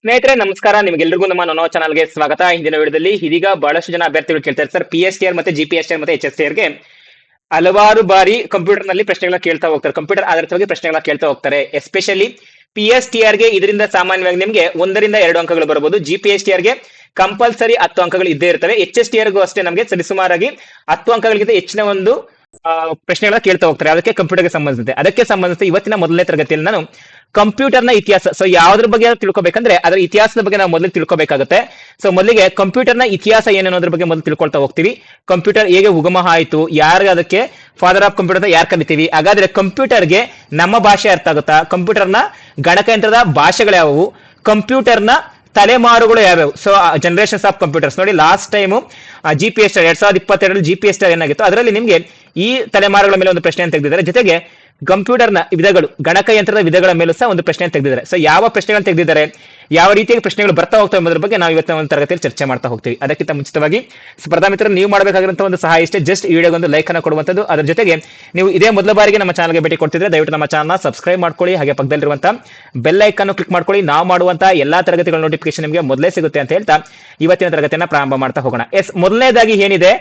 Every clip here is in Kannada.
ಸ್ನೇಹಿತರೆ ನಮಸ್ಕಾರ, ನಿಮಗೆಲ್ಲರಿಗೂ ನಮ್ಮ ನೋ ಚಾನಲ್ಗೆ ಸ್ವಾಗತ. ಹಿಂದಿನ ವಿಡಿಯೋದಲ್ಲಿ ಇದೀಗ ಬಹಳಷ್ಟು ಜನ ಅಭ್ಯರ್ಥಿಗಳು ಕೇಳ್ತಾರೆ ಸರ್, PSTR ಮತ್ತೆ GPSTR ಮತ್ತೆ HSTR ಗೆ ಹಲವಾರು ಬಾರಿ ಕಂಪ್ಯೂಟರ್ ನಲ್ಲಿ ಪ್ರಶ್ನೆಗಳನ್ನ ಕೇಳ್ತಾ ಹೋಗ್ತಾರೆ, ಕಂಪ್ಯೂಟರ್ ಆಧಾರಿತವಾಗಿ ಪ್ರಶ್ನೆಗಳನ್ನ ಕೇಳ್ತಾ ಹೋಗ್ತಾರೆ. ಎಸ್ಪೆಷಲಿ PSTR ಗೆ ಇದರಿಂದ ಸಾಮಾನ್ಯವಾಗಿ ನಿಮಗೆ 1ರಿಂದ 2 ಅಂಕಗಳು ಬರಬಹುದು. GPSTR ಗೆ ಕಂಪಲ್ಸರಿ 10 ಅಂಕಗಳು ಇದ್ದೇ ಇರ್ತವೆ. HSTR ಗೂ ಅಷ್ಟೇ ನಮಗೆ ಸರಿಸುಮಾರಾಗಿ 10 ಅಂಕಗಳಿಗಿಂತ ಹೆಚ್ಚಿನ ಒಂದು ಪ್ರಶ್ನೆಗಳನ್ನ ಕೇಳ್ತಾ ಹೋಗ್ತಾರೆ, ಅದಕ್ಕೆ ಕಂಪ್ಯೂಟರ್ಗೆ ಸಂಬಂಧಿಸಿದೆ. ಅದಕ್ಕೆ ಸಂಬಂಧಿಸಿದ ಇವತ್ತಿನ ಮೊದಲನೇ ತರಗತಿಯಲ್ಲಿ ನಾನು ಕಂಪ್ಯೂಟರ್ನ ಇತಿಹಾಸ, ಸೊ ಯಾವ್ದ್ರ ಬಗ್ಗೆ ತಿಳ್ಕೊಬೇಕಂದ್ರೆ ಅದರ ಇತಿಹಾಸದ ಬಗ್ಗೆ ನಾವು ಮೊದಲು ತಿಳ್ಕೊಬೇಕಾಗುತ್ತೆ. ಸೊ ಮೊದಲಿಗೆ ಕಂಪ್ಯೂಟರ್ನ ಇತಿಹಾಸ ಏನೇನೋದ್ರ ಬಗ್ಗೆ ಮೊದಲು ತಿಳ್ಕೊಳ್ತಾ ಹೋಗ್ತೀವಿ. ಕಂಪ್ಯೂಟರ್ ಹೇಗೆ ಉಗಮ ಆಯಿತು, ಯಾರು ಅದಕ್ಕೆ ಫಾದರ್ ಆಫ್ ಕಂಪ್ಯೂಟರ್ ಯಾರು ಕರಿತೀವಿ, ಹಾಗಾದ್ರೆ ಕಂಪ್ಯೂಟರ್ಗೆ ನಮ್ಮ ಭಾಷೆ ಅರ್ಥ ಆಗುತ್ತಾ, ಕಂಪ್ಯೂಟರ್ನ ಗಣಕಯಂತ್ರದ ಭಾಷೆಗಳು ಯಾವುವು, ಕಂಪ್ಯೂಟರ್ನ ತಲೆಮಾರುಗಳು ಯಾವ್ಯಾವು, ಸೊ ಜನರೇಷನ್ಸ್ ಆಫ್ ಕಂಪ್ಯೂಟರ್ಸ್. ನೋಡಿ, ಲಾಸ್ಟ್ ಟೈಮು GPSTR 2022 GPSTR ಏನಾಗಿತ್ತು, ಅದರಲ್ಲಿ ನಿಮ್ಗೆ ಈ ತಲೆಮಾರುಗಳ ಮೇಲೆ ಒಂದು ಪ್ರಶ್ನೆ ತೆಗೆದಿದ್ದಾರೆ. ಜೊತೆಗೆ ಕಂಪ್ಯೂಟರ್ನ ವಿಧಗಳು, ಗಣಕಯಂತ್ರದ ವಿಧಗಳ ಮೇಲೂ ಸಹ ಒಂದು ಪ್ರಶ್ನೆ ತೆಗೆದಿದ್ದಾರೆ. ಸೊ ಯಾವ ಪ್ರಶ್ನೆಗಳು ತೆಗೆದಿದ್ದಾರೆ, ಯಾವ ರೀತಿಯಾಗಿ ಪ್ರಶ್ನೆಗಳು ಬರ್ತಾ ಹೋಗ್ತವೆ ಎಂಬುದರ ಬಗ್ಗೆ ನಾವು ಇವತ್ತಿನ ಒಂದು ತರಗತಿಯಲ್ಲಿ ಚರ್ಚೆ ಮಾಡ್ತಾ ಹೋಗ್ತೀವಿ. ಅದಕ್ಕಿಂತ ಮುಂಚಿತವಾಗಿ ಸ್ಪರ್ಧಾ ಮಿತ್ರರು ನೀವು ಮಾಡಬೇಕಾಗಿರುವಂತಹ ಒಂದು ಸಹಾಯ ಇಷ್ಟೇ, ಜಸ್ಟ್ ಈ ವಿಡಿಯೋಗೆ ಒಂದು ಲೈಕ್ ಅನ್ನು ಕೊಡುವಂಥದ್ದು. ಅದರ ಜೊತೆಗೆ ನೀವು ಇದೇ ಮೊದಲ ಬಾರಿಗೆ ನಮ್ಮ ಚಾನಲ್ಗೆ ಭೇಟಿ ಕೊಡ್ತಿದ್ರೆ ದಯವಿಟ್ಟು ನಮ್ಮ ಚಾನಲ್ನ ಸಬ್ಸ್ಕ್ರೈಬ್ ಮಾಡ್ಕೊಳ್ಳಿ, ಹಾಗೆ ಪಕ್ಕದಲ್ಲಿರುವಂತಹ ಬೆಲ್ ಐಕಾನ್ ಕ್ಲಿಕ್ ಮಾಡ್ಕೊಳ್ಳಿ. ನಾವು ಮಾಡುವಂತಹ ಎಲ್ಲಾ ತರಗತಿಗಳ ನೋಟಿಫಿಕೇಶನ್ ನಿಮಗೆ ಮೊದಲೇ ಸಿಗುತ್ತೆ ಅಂತ ಹೇಳ್ತಾ ಇವತ್ತಿನ ತರಗತಿಯನ್ನ ಪ್ರಾರಂಭ ಮಾಡ್ತಾ ಹೋಗೋಣ. ಮೊದಲನೇದಾಗಿ ಏನಿದೆ,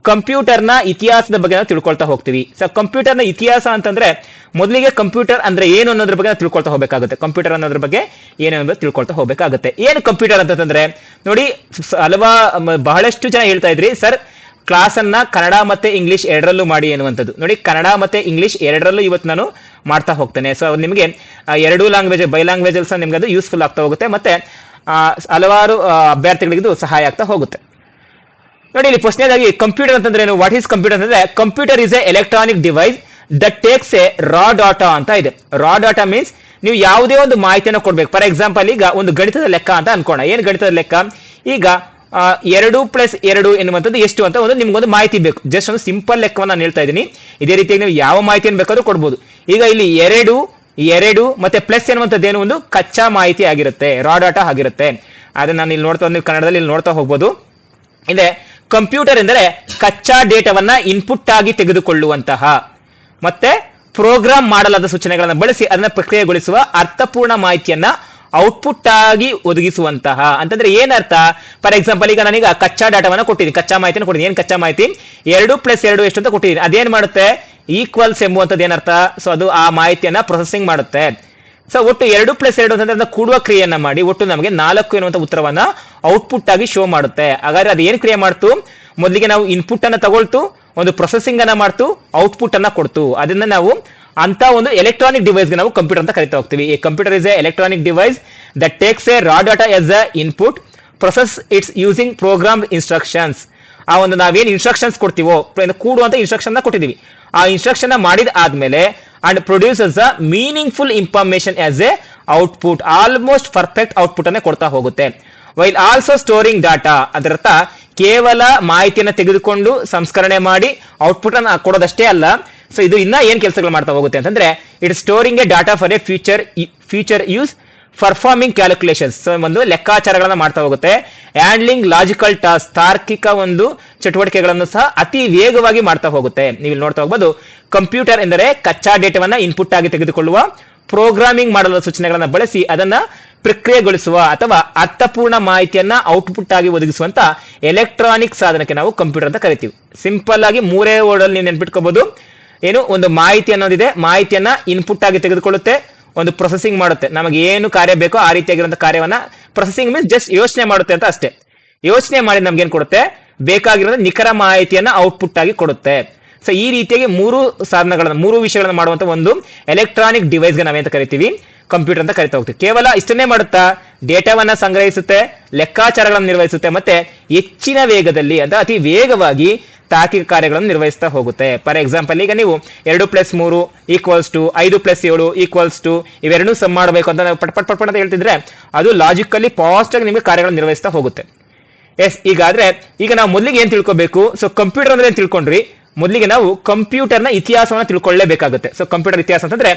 ಕಂಪ್ಯೂಟರ್ನ ಇತಿಹಾಸದ ಬಗ್ಗೆ ನಾವು ತಿಳ್ಕೊಳ್ತಾ ಹೋಗ್ತೀವಿ. ಸೊ ಕಂಪ್ಯೂಟರ್ನ ಇತಿಹಾಸ ಅಂತಂದ್ರೆ ಮೊದಲಿಗೆ ಕಂಪ್ಯೂಟರ್ ಅಂದ್ರೆ ಏನು ಅನ್ನೋದ್ರ ಬಗ್ಗೆ ನಾವು ತಿಳ್ಕೊಳ್ತಾ ಹೋಗಬೇಕಾಗುತ್ತೆ. ಕಂಪ್ಯೂಟರ್ ಅನ್ನೋದ್ರ ಬಗ್ಗೆ ಏನು ಅನ್ನೋದು ತಿಳ್ಕೊಳ್ತಾ ಹೋಗಬೇಕಾಗುತ್ತೆ. ಏನು ಕಂಪ್ಯೂಟರ್ ಅಂತಂದ್ರೆ ನೋಡಿ, ಬಹಳಷ್ಟು ಜನ ಹೇಳ್ತಾ ಇದ್ರಿ ಸರ್ ಕ್ಲಾಸ್ ಅನ್ನ ಕನ್ನಡ ಮತ್ತೆ ಇಂಗ್ಲಿಷ್ ಎರಡರಲ್ಲೂ ಮಾಡಿ ಎನ್ನುವಂಥದ್ದು. ನೋಡಿ, ಕನ್ನಡ ಮತ್ತೆ ಇಂಗ್ಲಿಷ್ ಎರಡರಲ್ಲೂ ಇವತ್ತು ನಾನು ಮಾಡ್ತಾ ಹೋಗ್ತೇನೆ. ಸೊ ನಿಮಗೆ ಎರಡೂ ಲ್ಯಾಂಗ್ವೇಜ್, ಬೈ ಲ್ಯಾಂಗ್ವೇಜ್ ಸಹ ನಿಮ್ಗೆ ಅದು ಯೂಸ್ಫುಲ್ ಆಗ್ತಾ ಹೋಗುತ್ತೆ, ಮತ್ತೆ ಹಲವಾರು ಅಭ್ಯರ್ಥಿಗಳಿಗೆ ಇದು ಸಹಾಯ ಆಗ್ತಾ ಹೋಗುತ್ತೆ. ನೋಡಿ, ಇಲ್ಲಿ ಫಸ್ಟ್ನೇದಾಗಿ ಕಂಪ್ಯೂಟರ್ ಅಂತಂದ್ರೆ ಏನು, ವಾಟ್ ಈಸ್ ಕಂಪ್ಯೂಟರ್ ಅಂತಂದ್ರೆ computer is a electronic device that takes a raw data ಅಂತ ಇದೆ. ರಾ ಡಾಟಾ ಮೀನ್ಸ್ ನೀವು ಯಾವುದೇ ಒಂದು ಮಾಹಿತಿಯನ್ನು ಕೊಡ್ಬೇಕು. ಫಾರ್ ಎಕ್ಸಾಂಪಲ್, ಈಗ ಒಂದು ಗಣಿತದ ಲೆಕ್ಕ ಅಂತ ಅನ್ಕೋಣ. ಏನ್ ಗಣಿತದ ಲೆಕ್ಕ, ಈಗ 2+2 ಎನ್ನುವಂಥದ್ದು ಎಷ್ಟು ಅಂತ ಒಂದು ನಿಮ್ಗೊಂದು ಮಾಹಿತಿ ಬೇಕು. ಜಸ್ಟ್ ಒಂದು ಸಿಂಪಲ್ ಲೆಕ್ಕವನ್ನು ನಾನು ಹೇಳ್ತಾ ಇದ್ದೀನಿ. ಇದೇ ರೀತಿಯಾಗಿ ನೀವು ಯಾವ ಮಾಹಿತಿಯನ್ನು ಬೇಕಾದ್ರೂ ಕೊಡ್ಬೋದು. ಈಗ ಇಲ್ಲಿ ಎರಡು ಮತ್ತೆ ಪ್ಲಸ್ ಎನ್ನುವಂಥದ್ದು ಏನು, ಒಂದು ಕಚ್ಚಾ ಮಾಹಿತಿ ಆಗಿರುತ್ತೆ, ರಾ ಡಾಟಾ ಆಗಿರುತ್ತೆ. ಅದನ್ನ ನಾನು ಇಲ್ಲಿ ನೋಡ್ತಾ, ನೀವು ಕನ್ನಡದಲ್ಲಿ ಇಲ್ಲಿ ನೋಡ್ತಾ ಹೋಗ್ಬೋದು. ಇದೆ ಕಂಪ್ಯೂಟರ್ ಎಂದರೆ ಕಚ್ಚಾ ಡೇಟಾವನ್ನ ಇನ್ಪುಟ್ ಆಗಿ ತೆಗೆದುಕೊಳ್ಳುವಂತಹ ಮತ್ತೆ ಪ್ರೋಗ್ರಾಮ್ ಮಾಡಲಾದ ಸೂಚನೆಗಳನ್ನು ಬಳಸಿ ಅದನ್ನ ಪ್ರಕ್ರಿಯೆಗೊಳಿಸುವ ಅರ್ಥಪೂರ್ಣ ಮಾಹಿತಿಯನ್ನ ಔಟ್ಪುಟ್ ಆಗಿ ಒದಗಿಸುವಂತಹ. ಅಂತಂದ್ರೆ ಏನರ್ಥ, ಫಾರ್ ಎಕ್ಸಾಂಪಲ್ ಈಗ ನಾನೀಗ ಕಚ್ಚಾ ಡಾಟಾವನ್ನ ಕೊಟ್ಟಿದ್ದೀನಿ, ಕಚ್ಚಾ ಮಾಹಿತಿಯನ್ನು ಕೊಟ್ಟಿದ್ದೀನಿ. ಏನ್ ಕಚ್ಚಾ ಮಾಹಿತಿ, 2+2 ಎಷ್ಟು ಅಂತ ಕೊಟ್ಟಿದ್ದೀನಿ. ಅದೇನ್ ಮಾಡುತ್ತೆ, ಈಕ್ವಲ್ಸ್ ಎಂಬುವಂಥದ್ದು ಏನರ್ಥ, ಸೊ ಅದು ಆ ಮಾಹಿತಿಯನ್ನ ಪ್ರೊಸೆಸಿಂಗ್ ಮಾಡುತ್ತೆ. ಸೊ ಒಟ್ಟು 2+2 ಅಂತಂದ್ರೆ ಕೂಡುವ ಕ್ರಿಯೆಯನ್ನ ಮಾಡಿ ಒಟ್ಟು ನಮಗೆ 4 ಎನ್ನುವಂತ ಉತ್ತರವನ್ನ ಔಟ್ಪುಟ್ ಆಗಿ ಶೋ ಮಾಡುತ್ತೆ. ಹಾಗಾದ್ರೆ ಅದು ಏನ್ ಕ್ರಿಯೆ ಮಾಡ್ತು, ಮೊದಲಿಗೆ ನಾವು ಇನ್ಪುಟ್ ಅನ್ನ ತಗೊಳ್ತು, ಒಂದು ಪ್ರೊಸೆಸಿಂಗ್ ಅನ್ನ ಮಾಡ್ತು, ಔಟ್ಪುಟ್ ಅನ್ನ ಕೊಡ್ತು. ಅದನ್ನ ನಾವು ಅಂತ ಒಂದು ಎಲೆಕ್ಟ್ರಾನಿಕ್ ಡಿವೈಸ್ ಗೆ ನಾವು ಕಂಪ್ಯೂಟರ್ ಅಂತ ಕರಿತಾ ಹೋಗ್ತೀವಿ. ಈ computer is a electronic device that takes a raw data as a input, process its using program instructions. ಆ ಒಂದು ನಾವೇನ್ ಇನ್ಸ್ಟ್ರಕ್ಷನ್ಸ್ ಕೊಡ್ತೀವೋ, ಕೂಡುವಂತ ಇನ್ಸ್ಟ್ರಕ್ಷನ್ ಕೊಟ್ಟಿದೀವಿ, ಆ ಇನ್ಸ್ಟ್ರಕ್ಷನ್ ಮಾಡಿದ ಆದ್ಮೇಲೆ and produces a meaningful information as A output, almost perfect output ಅನ್ನೇ ಕೊಡ್ತಾ ಹೋಗುತ್ತೆ. ವೈಲ್ ಆಲ್ಸೋ ಸ್ಟೋರಿಂಗ್ ಡಾಟಾ, ಅದರರ್ಥ ಕೇವಲ ಮಾಹಿತಿಯನ್ನು ತೆಗೆದುಕೊಂಡು ಸಂಸ್ಕರಣೆ ಮಾಡಿ ಔಟ್ಪುಟ್ ಅನ್ನ ಕೊಡೋದಷ್ಟೇ ಅಲ್ಲ. ಸೊ ಇದು ಇನ್ನ ಏನ್ ಕೆಲಸಗಳು ಮಾಡ್ತಾ ಹೋಗುತ್ತೆ ಅಂತಂದ್ರೆ, it storing A data for A future use, performing calculations, so ಒಂದು ಲೆಕ್ಕಾಚಾರಗಳನ್ನ ಮಾಡ್ತಾ ಹೋಗುತ್ತೆ. ಹ್ಯಾಂಡ್ಲಿಂಗ್ ಲಾಜಿಕಲ್ ಟಾಸ್ಕ್, ತಾರ್ಕಿಕ ಒಂದು ಚಟುವಟಿಕೆಗಳನ್ನು ಸಹ ಅತಿ ವೇಗವಾಗಿ ಮಾಡ್ತಾ ಹೋಗುತ್ತೆ. ನೀವು ನೋಡ್ತಾ ಹೋಗ್ಬೋದು, ಕಂಪ್ಯೂಟರ್ ಎಂದರೆ ಕಚ್ಚಾ ಡೇಟಾವನ್ನ ಇನ್ಪುಟ್ ಆಗಿ ತೆಗೆದುಕೊಳ್ಳುವ, ಪ್ರೋಗ್ರಾಮಿಂಗ್ ಮಾಡಲು ಸೂಚನೆಗಳನ್ನ ಬಳಸಿ ಅದನ್ನ ಪ್ರಕ್ರಿಯೆಗೊಳಿಸುವ ಅಥವಾ ಅರ್ಥಪೂರ್ಣ ಮಾಹಿತಿಯನ್ನ ಔಟ್ಪುಟ್ ಆಗಿ ಒದಗಿಸುವಂತ ಎಲೆಕ್ಟ್ರಾನಿಕ್ ಸಾಧನಕ್ಕೆ ನಾವು ಕಂಪ್ಯೂಟರ್ ಅಂತ ಕರಿತೀವಿ. ಸಿಂಪಲ್ ಆಗಿ 3 ವರ್ಡ್ ನೀವು ನೆನ್ಪಿಟ್ಕೋಬಹುದು. ಏನು, ಒಂದು ಮಾಹಿತಿ ಅನ್ನೋದಿದೆ, ಮಾಹಿತಿಯನ್ನ ಇನ್ಪುಟ್ ಆಗಿ ತೆಗೆದುಕೊಳ್ಳುತ್ತೆ, ಒಂದು ಪ್ರೊಸೆಸಿಂಗ್ ಮಾಡುತ್ತೆ, ನಮಗೆ ಏನು ಕಾರ್ಯ ಬೇಕೋ ಆ ರೀತಿಯಾಗಿರುವಂತಹ ಕಾರ್ಯವನ್ನ, ಪ್ರೊಸೆಸಿಂಗ್ ಮೀನ್ಸ್ ಜಸ್ಟ್ ಯೋಚನೆ ಮಾಡುತ್ತೆ ಅಂತ ಅಷ್ಟೇ. ಯೋಚನೆ ಮಾಡಿ ನಮ್ಗೆ ಏನ್ ಕೊಡುತ್ತೆ, ಬೇಕಾಗಿರೋ ನಿಖರ ಮಾಹಿತಿಯನ್ನ ಔಟ್ಪುಟ್ ಆಗಿ ಕೊಡುತ್ತೆ. ಸೊ ಈ ರೀತಿಯಾಗಿ 3 ವಿಷಯಗಳನ್ನು ಮಾಡುವಂತ ಒಂದು ಎಲೆಕ್ಟ್ರಾನಿಕ್ ಡಿವೈಸ್ ಗೆ ನಾವೇಂತ ಕರಿತೀವಿ, ಕಂಪ್ಯೂಟರ್ ಅಂತ ಕರಿತಾ ಹೋಗ್ತೀವಿ. ಕೇವಲ ಇಷ್ಟನ್ನೇ ಮಾಡುತ್ತಾ, ಡೇಟಾವನ್ನ ಸಂಗ್ರಹಿಸುತ್ತೆ, ಲೆಕ್ಕಾಚಾರಗಳನ್ನು ನಿರ್ವಹಿಸುತ್ತೆ, ಮತ್ತೆ ಹೆಚ್ಚಿನ ವೇಗದಲ್ಲಿ ಅಂದ್ರೆ ಅತಿ ವೇಗವಾಗಿ ತಾರ್ಕಿಕ ಕಾರ್ಯಗಳನ್ನು ನಿರ್ವಹಿಸ್ತಾ ಹೋಗುತ್ತೆ. ಫಾರ್ ಎಕ್ಸಾಂಪಲ್, ಈಗ ನೀವು 2+3 = 5+7 = ಇವೆರಡೂ ಸಮ್ ಮಾಡಬೇಕು ಅಂತ ನಾವು ಪಟ್ ಅಂತ ಹೇಳ್ತಿದ್ರೆ ಅದು ಲಾಜಿಕಲಿ ಫಾಸ್ಟ್ ಆಗಿ ನಿಮಗೆ ಕಾರ್ಯಗಳನ್ನು ನಿರ್ವಹಿಸ್ತಾ ಹೋಗುತ್ತೆ. ಈಗ ನಾವು ಮೊದಲಿಗೆ ಏನ್ ತಿಳ್ಕೊಬೇಕು, ಸೊ ಕಂಪ್ಯೂಟರ್ ಅಂದ್ರೆ ಏನ್ ತಿಳ್ಕೊಂಡ್ರಿ, ಮೊದಲಿಗೆ ನಾವು ಕಂಪ್ಯೂಟರ್ನ ಇತಿಹಾಸವನ್ನ ತಿಳ್ಕೊಳ್ಳೇಬೇಕಾಗುತ್ತೆ. ಸೊ ಕಂಪ್ಯೂಟರ್ ಇತಿಹಾಸ ಅಂತಂದ್ರೆ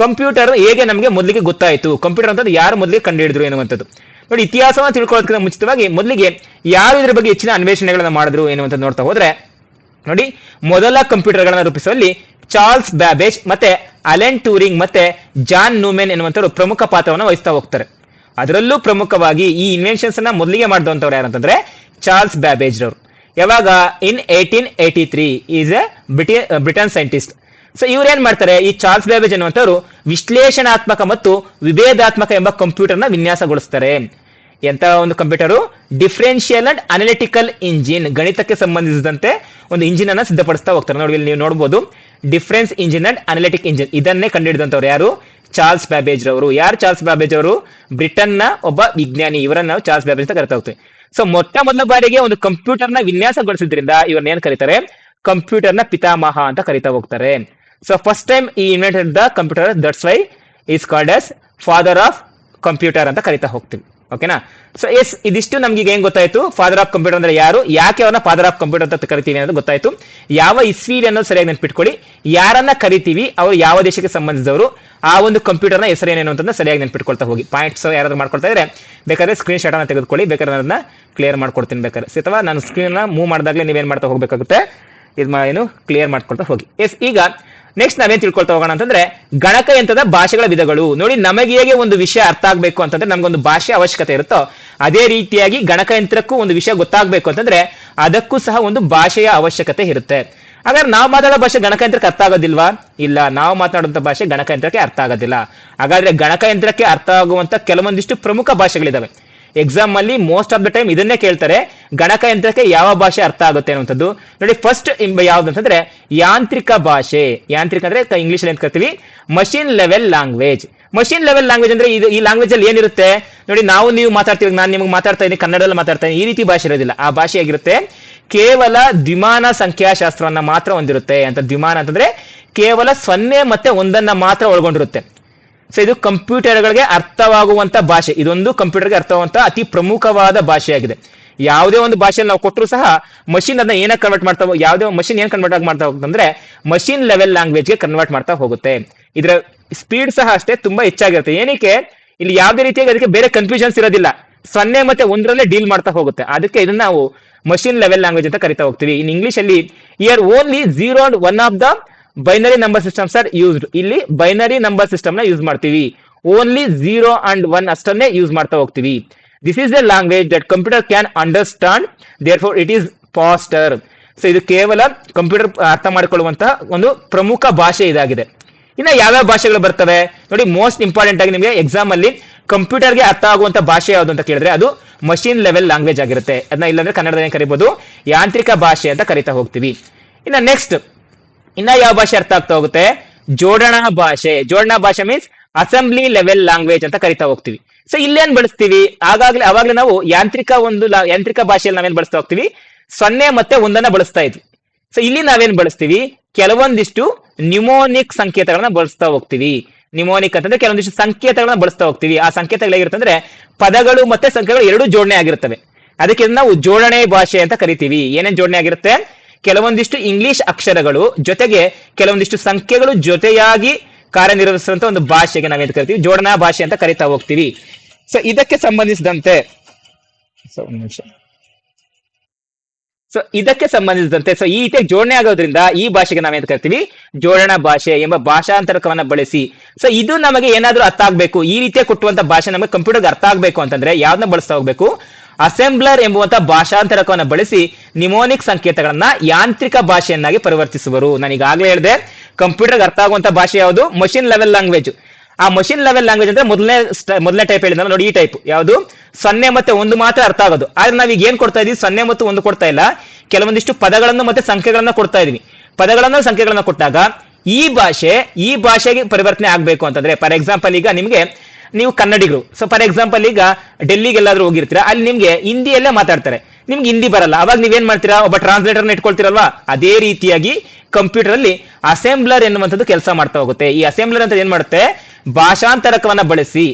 ಕಂಪ್ಯೂಟರ್ ಹೇಗೆ ನಮಗೆ ಮೊದಲಿಗೆ ಗೊತ್ತಾಯಿತು, ಕಂಪ್ಯೂಟರ್ ಅಂತಂದ್ರೆ ಯಾರು ಮೊದಲಿಗೆ ಕಂಡು ಹಿಡಿದ್ರು ಎನ್ನುವಂಥದ್ದು. ನೋಡಿ, ಇತಿಹಾಸವನ್ನ ತಿಳ್ಕೊಳ್ಳೋದಕ್ಕಿಂತ ಮುಂಚಿತವಾಗಿ ಮೊದಲಿಗೆ ಯಾರು ಇದ್ರ ಬಗ್ಗೆ ಹೆಚ್ಚಿನ ಅನ್ವೇಷಣೆಗಳನ್ನ ಮಾಡಿದ್ರು ಎನ್ನುವಂಥದ್ದು ನೋಡ್ತಾ ಹೋದ್ರೆ, ನೋಡಿ, ಮೊದಲ ಕಂಪ್ಯೂಟರ್ಗಳನ್ನ ರೂಪಿಸುವಲ್ಲಿ ಚಾರ್ಲ್ಸ್ ಬ್ಯಾಬೇಜ್ ಮತ್ತೆ ಅಲೆನ್ ಟ್ಯೂರಿಂಗ್ ಮತ್ತೆ ಜಾನ್ ನ್ಯೂಮೆನ್ ಎನ್ನುವಂಥವ್ರು ಪ್ರಮುಖ ಪಾತ್ರವನ್ನು ವಹಿಸ್ತಾ ಹೋಗ್ತಾರೆ. ಅದರಲ್ಲೂ ಪ್ರಮುಖವಾಗಿ ಈ ಇನ್ವೆನ್ಷನ್ಸ್ ಅನ್ನ ಮೊದಲಿಗೆ ಮಾಡಿದಂಥವ್ರು ಯಾರಂತಂದ್ರೆ ಚಾರ್ಲ್ಸ್ ಬ್ಯಾಬೇಜ್ ರವರು. ಯಾವಾಗ ಇನ್ 1883 is A Britain scientist. So ಇವ್ರು ಏನ್ ಮಾಡ್ತಾರೆ, ಈ ಚಾರ್ಲ್ಸ್ ಬ್ಯಾಬೇಜ್ ಅನ್ನುವಂಥವ್ರು ವಿಶ್ಲೇಷಣಾತ್ಮಕ ಮತ್ತು ವಿಭೇದಾತ್ಮಕ ಎಂಬ ಕಂಪ್ಯೂಟರ್ನ ವಿನ್ಯಾಸಗೊಳಿಸ್ತಾರೆ. ಎಂತ ಒಂದು computer, differential and analytical engine, ಗಣಿತಕ್ಕೆ ಸಂಬಂಧಿಸಿದಂತೆ ಒಂದು ಇಂಜಿನ್ ಅನ್ನ ಸಿದ್ಧಪಡಿಸ್ತಾ ಹೋಗ್ತಾರೆ. ನೋಡಿ ಇಲ್ಲಿ ನೀವು ನೋಡಬಹುದು, difference engine and analytic engine, ಇದನ್ನೇ ಕಂಡುಹಿಡಿದಂತವ್ರು ಯಾರು, ಚಾರ್ಲ್ಸ್ ಬ್ಯಾಬೇಜ್ ರವರು. ಯಾರು ಚಾರ್ಲ್ಸ್ ಬ್ಯಾಬೇಜ್ ಅವರು? ಬ್ರಿಟನ್ ನ ಒಬ್ಬ ವಿಜ್ಞಾನಿ. ಇವರನ್ನ ನಾವು ಚಾರ್ಲ್ಸ್ ಬ್ಯಾಬೇಜ್ ಅಂತ ಕರಿತಾ ಹೋಗ್ತೀವಿ. ಸೊ ಮೊದಲ ಬಾರಿಗೆ ಒಂದು ಕಂಪ್ಯೂಟರ್ ನ ವಿನ್ಯಾಸಗೊಳಿಸಿದ್ರಿಂದ ಇವ್ರನ್ನ ಏನ್ ಕರೀತಾರೆ, ಕಂಪ್ಯೂಟರ್ ನ ಪಿತಾಮಹ ಅಂತ ಕರಿತಾ ಹೋಗ್ತಾರೆ. ಸೊ ಫಸ್ಟ್ ಟೈಮ್ ಈ invented the computer, that's why is called as father of computer ಅಂತ ಕರಿತಾ ಹೋಗ್ತೀವಿ. ಓಕೆನಾ? ಸೊ ಎಸ್, ಇದಿಷ್ಟು ನಮ್ಗೆ ಏನ್ ಗೊತ್ತಾಯ್ತು, ಫಾದರ್ ಆಫ್ ಕಂಪ್ಯೂಟರ್ ಅಂದ್ರೆ ಯಾರು, ಯಾಕೆ ಅವನ್ನ ಫಾದರ್ ಆಫ್ ಕಂಪ್ಯೂಟರ್ ಅಂತ ಕರಿತೀವಿ ಅನ್ನೋದು ಗೊತ್ತಾಯ್ತು. ಯಾವ ಇಸ್ವಿ ಅನ್ನೋದು ಸರಿಯಾಗಿ ನೆನ್ಪಿಟ್ಕೊಳ್ಳಿ. ಯಾರನ್ನ ಕರಿತೀವಿ ಅವರು ಯಾವ ದೇಶಕ್ಕೆ ಸಂಬಂಧಿಸಿದವರು, ಆ ಒಂದು ಕಂಪ್ಯೂಟರ್ನ ಹೆಸರೇನೇನು ಅಂತ ಸರಿಯಾಗಿ ನೆನ್ಪಿಟ್ಕೊಳ್ತಾ ಹೋಗಿ. ಪಾಯಿಂಟ್ಸ್ ಯಾರಾದ್ರೂ ಮಾಡ್ಕೊಳ್ತಾ ಇದ್ರೆ ಬೇಕಾದ್ರೆ ಸ್ಕ್ರೀನ್ ಶಾಟ್ ಅನ್ನ ತೆಗೆದುಕೊಳ್ಳಿ, ಬೇಕಾದ್ರೆ ಅದನ್ನ ಕ್ಲಿಯರ್ ಮಾಡ್ಕೊಡ್ತೀನಿ ಬೇಕಾದ್ರೆ, ಅಥವಾ ನಾನು ಸ್ಕ್ರೀನ್ ಮೂವ್ ಮಾಡಿದಾಗಲೇ ನೀವೇನ್ ಮಾಡ್ತಾ ಹೋಗ್ಬೇಕಾಗುತ್ತೆ, ಏನು ಕ್ಲಿಯರ್ ಮಾಡ್ಕೊಳ್ತಾ ಹೋಗಿ. ಎಸ್, ಈಗ ನೆಕ್ಸ್ಟ್ ನಾವೇನ್ ತಿಳ್ಕೊಳ್ತಾ ಹೋಗೋಣ ಅಂತಂದ್ರೆ ಗಣಕಯಂತ್ರದ ಭಾಷೆಗಳ ವಿಧಗಳು. ನೋಡಿ, ನಮಗೆ ಹೇಗೆ ಒಂದು ವಿಷಯ ಅರ್ಥ ಆಗ್ಬೇಕು ಅಂತಂದ್ರೆ ನಮ್ಗೊಂದು ಭಾಷೆ ಅವಶ್ಯಕತೆ ಇರುತ್ತೋ, ಅದೇ ರೀತಿಯಾಗಿ ಗಣಕಯಂತ್ರಕ್ಕೂ ಒಂದು ವಿಷಯ ಗೊತ್ತಾಗ್ಬೇಕು ಅಂತಂದ್ರೆ ಅದಕ್ಕೂ ಸಹ ಒಂದು ಭಾಷೆಯ ಅವಶ್ಯಕತೆ ಇರುತ್ತೆ. ಹಾಗಾದ್ರೆ ನಾವು ಮಾತಾಡೋ ಭಾಷೆ ಗಣಕಯಂತ್ರಕ್ಕೆ ಅರ್ಥ ಆಗೋದಿಲ್ವಾ? ಇಲ್ಲ, ನಾವು ಮಾತನಾಡುವಂತ ಭಾಷೆ ಗಣಕಯಂತ್ರಕ್ಕೆ ಅರ್ಥ ಆಗೋದಿಲ್ಲ. ಹಾಗಾದ್ರೆ ಗಣಕಯಂತ್ರಕ್ಕೆ ಅರ್ಥ ಆಗುವಂತ ಕೆಲವೊಂದಿಷ್ಟು ಪ್ರಮುಖ ಭಾಷೆಗಳಿದಾವೆ. ಎಕ್ಸಾಮ್ ಅಲ್ಲಿ ಮೋಸ್ಟ್ ಆಫ್ ದ ಟೈಮ್ ಇದನ್ನೇ ಕೇಳ್ತಾರೆ, ಗಣಕಯಂತ್ರಕ್ಕೆ ಯಾವ ಭಾಷೆ ಅರ್ಥ ಆಗುತ್ತೆ ಅನ್ನುವಂಥದ್ದು. ನೋಡಿ, ಫಸ್ಟ್ ಯಾವ್ದಂತಂದ್ರೆ ಯಾಂತ್ರಿಕ ಭಾಷೆ. ಯಾಂತ್ರಿಕ ಅಂದ್ರೆ ಇಂಗ್ಲಿಷ್ ಅಲ್ಲಿ ಅಂತ ಕರಿತೀವಿ machine level language. Machine level language ಅಂದ್ರೆ ಇದು, ಈ ಲ್ಯಾಂಗ್ವೇಜ್ ಅಲ್ಲಿ ಏನಿರುತ್ತೆ ನೋಡಿ, ನೀವು ಮಾತಾಡ್ತೀವಿ, ನಾನು ನಿಮಗೆ ಮಾತಾಡ್ತಾ ಇದ್ದೀನಿ ಕನ್ನಡದಲ್ಲಿ ಮಾತಾಡ್ತಾ ಇದ್ದೀನಿ, ಈ ರೀತಿ ಭಾಷೆ ಇರೋದಿಲ್ಲ. ಆ ಭಾಷೆ ಆಗಿರುತ್ತೆ ಕೇವಲ ದ್ವಿಮಾನ ಸಂಖ್ಯಾಶಾಸ್ತ್ರವನ್ನ ಮಾತ್ರ ಹೊಂದಿರುತ್ತೆ ಅಂತ. ದ್ವಿಮಾನ ಅಂತಂದ್ರೆ ಕೇವಲ 0 ಮತ್ತೆ 1 ಮಾತ್ರ ಒಳಗೊಂಡಿರುತ್ತೆ. ಸೊ ಇದು ಕಂಪ್ಯೂಟರ್ಗಳಿಗೆ ಅರ್ಥವಾಗುವಂತ ಭಾಷೆ. ಇದೊಂದು ಕಂಪ್ಯೂಟರ್ಗೆ ಅರ್ಥವಾಗುವಂತ ಅತಿ ಪ್ರಮುಖವಾದ ಭಾಷೆಯಾಗಿದೆ. ಯಾವುದೇ ಒಂದು ಭಾಷೆಯಲ್ಲಿ ನಾವು ಕೊಟ್ಟರು ಸಹ ಮಷಿನ್ ಅದನ್ನ ಏನಕ್ಕೆ ಕನ್ವರ್ಟ್ ಮಾಡ್ತಾ, ಯಾವುದೇ ಮಷಿನ್ ಏನ್ ಕನ್ವರ್ಟ್ ಮಾಡ್ತಾ ಹೋಗುತ್ತಂದ್ರೆ ಮಷಿನ್ ಲೆವೆಲ್ ಲ್ಯಾಂಗ್ವೇಜ್ಗೆ ಕನ್ವರ್ಟ್ ಮಾಡ್ತಾ ಹೋಗುತ್ತೆ. ಇದರ ಸ್ಪೀಡ್ ಸಹ ಅಷ್ಟೇ ತುಂಬಾ ಹೆಚ್ಚಾಗಿರುತ್ತೆ. ಏನಕ್ಕೆ, ಇಲ್ಲಿ ಯಾವುದೇ ರೀತಿಯಾಗಿ ಅದಕ್ಕೆ ಬೇರೆ ಕನ್ಫ್ಯೂಷನ್ಸ್ ಇರೋದಿಲ್ಲ, 0 ಮತ್ತೆ 1 ಡೀಲ್ ಮಾಡ್ತಾ ಹೋಗುತ್ತೆ. ಅದಕ್ಕೆ ಇದನ್ನ ನಾವು ಮಷಿನ್ ಲೆವೆಲ್ ಲ್ಯಾಂಗ್ವೇಜ್ ಅಂತ ಕರಿತಾ ಹೋಗ್ತೀವಿ. ಇನ್ ಇಂಗ್ಲಿಷ್ ಅಲ್ಲಿ here only 0 and 1 of the binary number systems are used. ಇಲ್ಲಿ ಬೈನರಿ ನಂಬರ್ ಸಿಸ್ಟಮ್ ನ ಯೂಸ್ ಮಾಡ್ತೀವಿ. ಓನ್ಲಿ 0 and 1 ಅಷ್ಟನ್ನೇ ಯೂಸ್ ಮಾಡ್ತಾ ಹೋಗ್ತೀವಿ. This is a language that computer can understand, therefore it is faster. So ಇದು ಕೇವಲ ಕಂಪ್ಯೂಟರ್ ಅರ್ಥ ಮಾಡಿಕೊಳ್ಳುವಂತಹ ಒಂದು ಪ್ರಮುಖ ಭಾಷೆ ಇದಾಗಿದೆ. ಇನ್ನ ಯಾವ್ಯಾವ ಭಾಷೆಗಳು ಬರ್ತವೆ ನೋಡಿ, ಮೋಸ್ಟ್ ಇಂಪಾರ್ಟೆಂಟ್ ಆಗಿ ನಿಮಗೆ ಎಕ್ಸಾಮ್ ಅಲ್ಲಿ ಕಂಪ್ಯೂಟರ್ಗೆ ಅರ್ಥ ಆಗುವಂತ ಭಾಷೆ ಯಾವುದು ಅಂತ ಕೇಳಿದ್ರೆ ಅದು ಮಷಿನ್ ಲೆವೆಲ್ ಲ್ಯಾಂಗ್ವೇಜ್ ಆಗಿರುತ್ತೆ. ಅದನ್ನ ಇಲ್ಲಾಂದ್ರೆ ಕನ್ನಡದಲ್ಲಿ ಕರಿಬಹುದು ಯಾಂತ್ರಿಕ ಭಾಷೆ ಅಂತ ಕರಿತಾ ಹೋಗ್ತೀವಿ. ಇನ್ನ ನೆಕ್ಸ್ಟ್ ಇನ್ನ ಯಾವ ಭಾಷೆ ಅರ್ಥ ಆಗ್ತಾ ಹೋಗುತ್ತೆ, ಜೋಡಣಾ ಭಾಷೆ. ಜೋಡಣಾ ಭಾಷೆ ಮೀನ್ಸ್ ಅಸೆಂಬ್ಲಿ ಲೆವೆಲ್ ಲ್ಯಾಂಗ್ವೇಜ್ ಅಂತ ಕರಿತಾ ಹೋಗ್ತೀವಿ. ಸೊ ಇಲ್ಲೇನ್ ಬಳಸ್ತೀವಿ, ಅವಾಗ್ಲೇ ನಾವು ಯಾಂತ್ರಿಕ ಭಾಷೆಯಲ್ಲಿ ನಾವೇನ್ ಬಳಸ್ತಾ ಹೋಗ್ತೀವಿ, 0 ಮತ್ತೆ 1 ಬಳಸ್ತಾ ಇದ್ವಿ. ಸೊ ಇಲ್ಲಿ ನಾವೇನ್ ಬಳಸ್ತೀವಿ, ಕೆಲವೊಂದಿಷ್ಟು ನ್ಯೂಮೋನಿಕ್ ಸಂಕೇತಗಳನ್ನ ಬಳಸ್ತಾ ಹೋಗ್ತೀವಿ. ನ್ಯೂಮೋನಿಕ್ ಅಂತಂದ್ರೆ ಕೆಲವೊಂದಿಷ್ಟು ಸಂಕೇತಗಳನ್ನ ಬಳಸ್ತಾ ಹೋಗ್ತೀವಿ. ಆ ಸಂಕೇತಗಳು ಹೇಗಿರುತ್ತಂದ್ರೆ ಪದಗಳು ಮತ್ತೆ ಸಂಖ್ಯೆಗಳು ಎರಡೂ ಜೋಡಣೆ ಆಗಿರುತ್ತವೆ. ಅದಕ್ಕೆ ನಾವು ಜೋಡಣೆ ಭಾಷೆ ಅಂತ ಕರಿತೀವಿ. ಏನೇನ್ ಜೋಡಣೆ ಆಗಿರುತ್ತೆ, ಕೆಲವೊಂದಿಷ್ಟು ಇಂಗ್ಲಿಷ್ ಅಕ್ಷರಗಳು ಜೊತೆಗೆ ಕೆಲವೊಂದಿಷ್ಟು ಸಂಖ್ಯೆಗಳು ಜೊತೆಯಾಗಿ ಕಾರ್ಯನಿರ್ವಹಿಸುವಂತ ಒಂದು ಭಾಷೆಗೆ ನಾವೇನ್ ಕರಿತೀವಿ, ಜೋಡಣಾ ಭಾಷೆ ಅಂತ ಕರಿತಾ ಹೋಗ್ತೀವಿ. ಸೊ ಇದಕ್ಕೆ ಸಂಬಂಧಿಸಿದಂತೆ ಸೊ ಈ ರೀತಿಯಾಗಿ ಜೋಡಣೆ ಆಗೋದ್ರಿಂದ ಈ ಭಾಷೆಗೆ ನಾವೇನ್ ಕರಿತೀವಿ, ಜೋಡಣಾ ಭಾಷೆ ಎಂಬ ಭಾಷಾಂತರಕವನ್ನ ಬಳಸಿ. ಸೊ ಇದು ನಮಗೆ ಏನಾದ್ರೂ ಅರ್ಥ ಆಗ್ಬೇಕು, ಈ ರೀತಿಯ ಕೊಟ್ಟುವಂತ ಭಾಷೆ ನಮಗೆ ಕಂಪ್ಯೂಟರ್ಗೆ ಅರ್ಥ ಆಗ್ಬೇಕು ಅಂತಂದ್ರೆ ಯಾವ್ದನ್ನ ಬಳಸ್ತಾ ಹೋಗ್ಬೇಕು, ಅಸೆಂಬ್ಲರ್ ಎಂಬುವಂತ ಭಾಷಾಂತರಕವನ್ನ ಬಳಸಿ ನಿಮೋನಿಕ್ ಸಂಕೇತಗಳನ್ನ ಯಾಂತ್ರಿಕ ಭಾಷೆಯನ್ನಾಗಿ ಪರಿವರ್ತಿಸುವರು. ನಾನು ಈಗಾಗಲೇ ಹೇಳಿದೆ, ಕಂಪ್ಯೂಟರ್ಗೆ ಅರ್ಥ ಆಗುವಂತ ಭಾಷೆ ಯಾವುದು, ಮಷಿನ್ ಲೆವೆಲ್ ಲ್ಯಾಂಗ್ವೇಜ್. ಆ ಮಷಿನ್ ಲೆವೆಲ್ ಲ್ಯಾಂಗ್ವೇಜ್ ಅಂದ್ರೆ ಮೊದಲನೇ ಟೈಪ್ ಹೇಳಿದ ನೋಡಿ, ಈ ಟೈಪ್ ಯಾವುದು 0 ಮತ್ತೆ 1 ಮಾತ್ರ ಅರ್ಥ ಆಗೋದು. ಆದ್ರೆ ನಾವೀಗ ಏನ್ ಕೊಡ್ತಾ ಇದೀವಿ, 0 ಮತ್ತು 1 ಕೊಡ್ತಾ ಇಲ್ಲ, ಕೆಲವೊಂದಿಷ್ಟು ಪದಗಳನ್ನು ಮತ್ತೆ ಸಂಖ್ಯೆಗಳನ್ನ ಕೊಡ್ತಾ ಇದೀವಿ. ಪದಗಳನ್ನ ಸಂಖ್ಯೆಗಳನ್ನ ಕೊಟ್ಟಾಗ ಈ ಭಾಷೆಗೆ ಪರಿವರ್ತನೆ ಆಗ್ಬೇಕು ಅಂತಂದ್ರೆ, ಫಾರ್ ಎಕ್ಸಾಂಪಲ್ ಈಗ ನಿಮ್ಗೆ ನೀವು ಕನ್ನಡಿಗರು, ಸೊ ಫಾರ್ ಎಕ್ಸಾಂಪಲ್ ಈಗ ಡೆಲ್ಲಿಗೆ ಎಲ್ಲಾದ್ರೂ ಹೋಗಿರ್ತೀರಾ, ಅಲ್ಲಿ ನಿಮ್ಗೆ ಹಿಂದಿಯಲ್ಲೇ ಮಾತಾಡ್ತಾರೆ, ನಿಮ್ಗೆ ಹಿಂದಿ ಬರಲ್ಲ, ಅವಾಗ ನೀವೇನ್ ಮಾಡ್ತೀರಾ, ಒಬ್ಬ ಟ್ರಾನ್ಸ್ಲೇಟರ್ನ ಇಟ್ಕೊಳ್ತೀರಲ್ವಾ. ಅದೇ ರೀತಿಯಾಗಿ ಕಂಪ್ಯೂಟರ್ ಅಲ್ಲಿ ಅಸೆಂಬ್ಲರ್ ಎನ್ನುವಂಥದ್ದು ಕೆಲಸ ಮಾಡ್ತಾ ಹೋಗುತ್ತೆ. ಈ ಅಸೆಂಬ್ಲರ್ ಅಂತ ಏನ್ ಮಾಡುತ್ತೆ, ಭಾಷಾಂತರಕವನ್ನ ಬಳಸಿ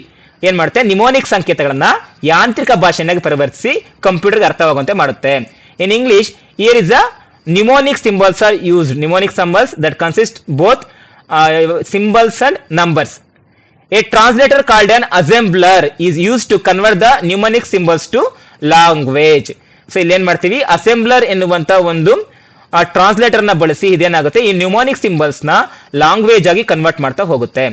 ಏನ್ ಮಾಡುತ್ತೆ, ನಿಮೋನಿಕ್ ಸಂಕೇತಗಳನ್ನ ಯಾಂತ್ರಿಕ ಭಾಷೆಯನ್ನಾಗಿ ಪರಿವರ್ತಿಸಿ ಕಂಪ್ಯೂಟರ್ಗೆ ಅರ್ಥವಾಗುವಂತೆ ಮಾಡುತ್ತೆ. In English here is a mnemonic symbols are used. Mnemonic symbols that consist both symbols and numbers. A translator called an assembler is used to convert the mnemonic symbols to language. So ಇಲ್ಲಿ ಏನ್ ಮಾಡ್ತೀವಿ, ಅಸೆಂಬ್ಲರ್ ಎನ್ನುವಂತ ಒಂದು ಟ್ರಾನ್ಸ್ಲೇಟರ್ ನ ಬಳಸಿ ಇದೇನಾಗುತ್ತೆ, ಈ ನ್ಯೂಮೋನಿಕ್ ಸಿಂಬಲ್ಸ್ ನ ಲ್ಯಾಂಗ್ವೇಜ್ ಆಗಿ ಕನ್ವರ್ಟ್ ಮಾಡ್ತಾ ಹೋಗುತ್ತೆ.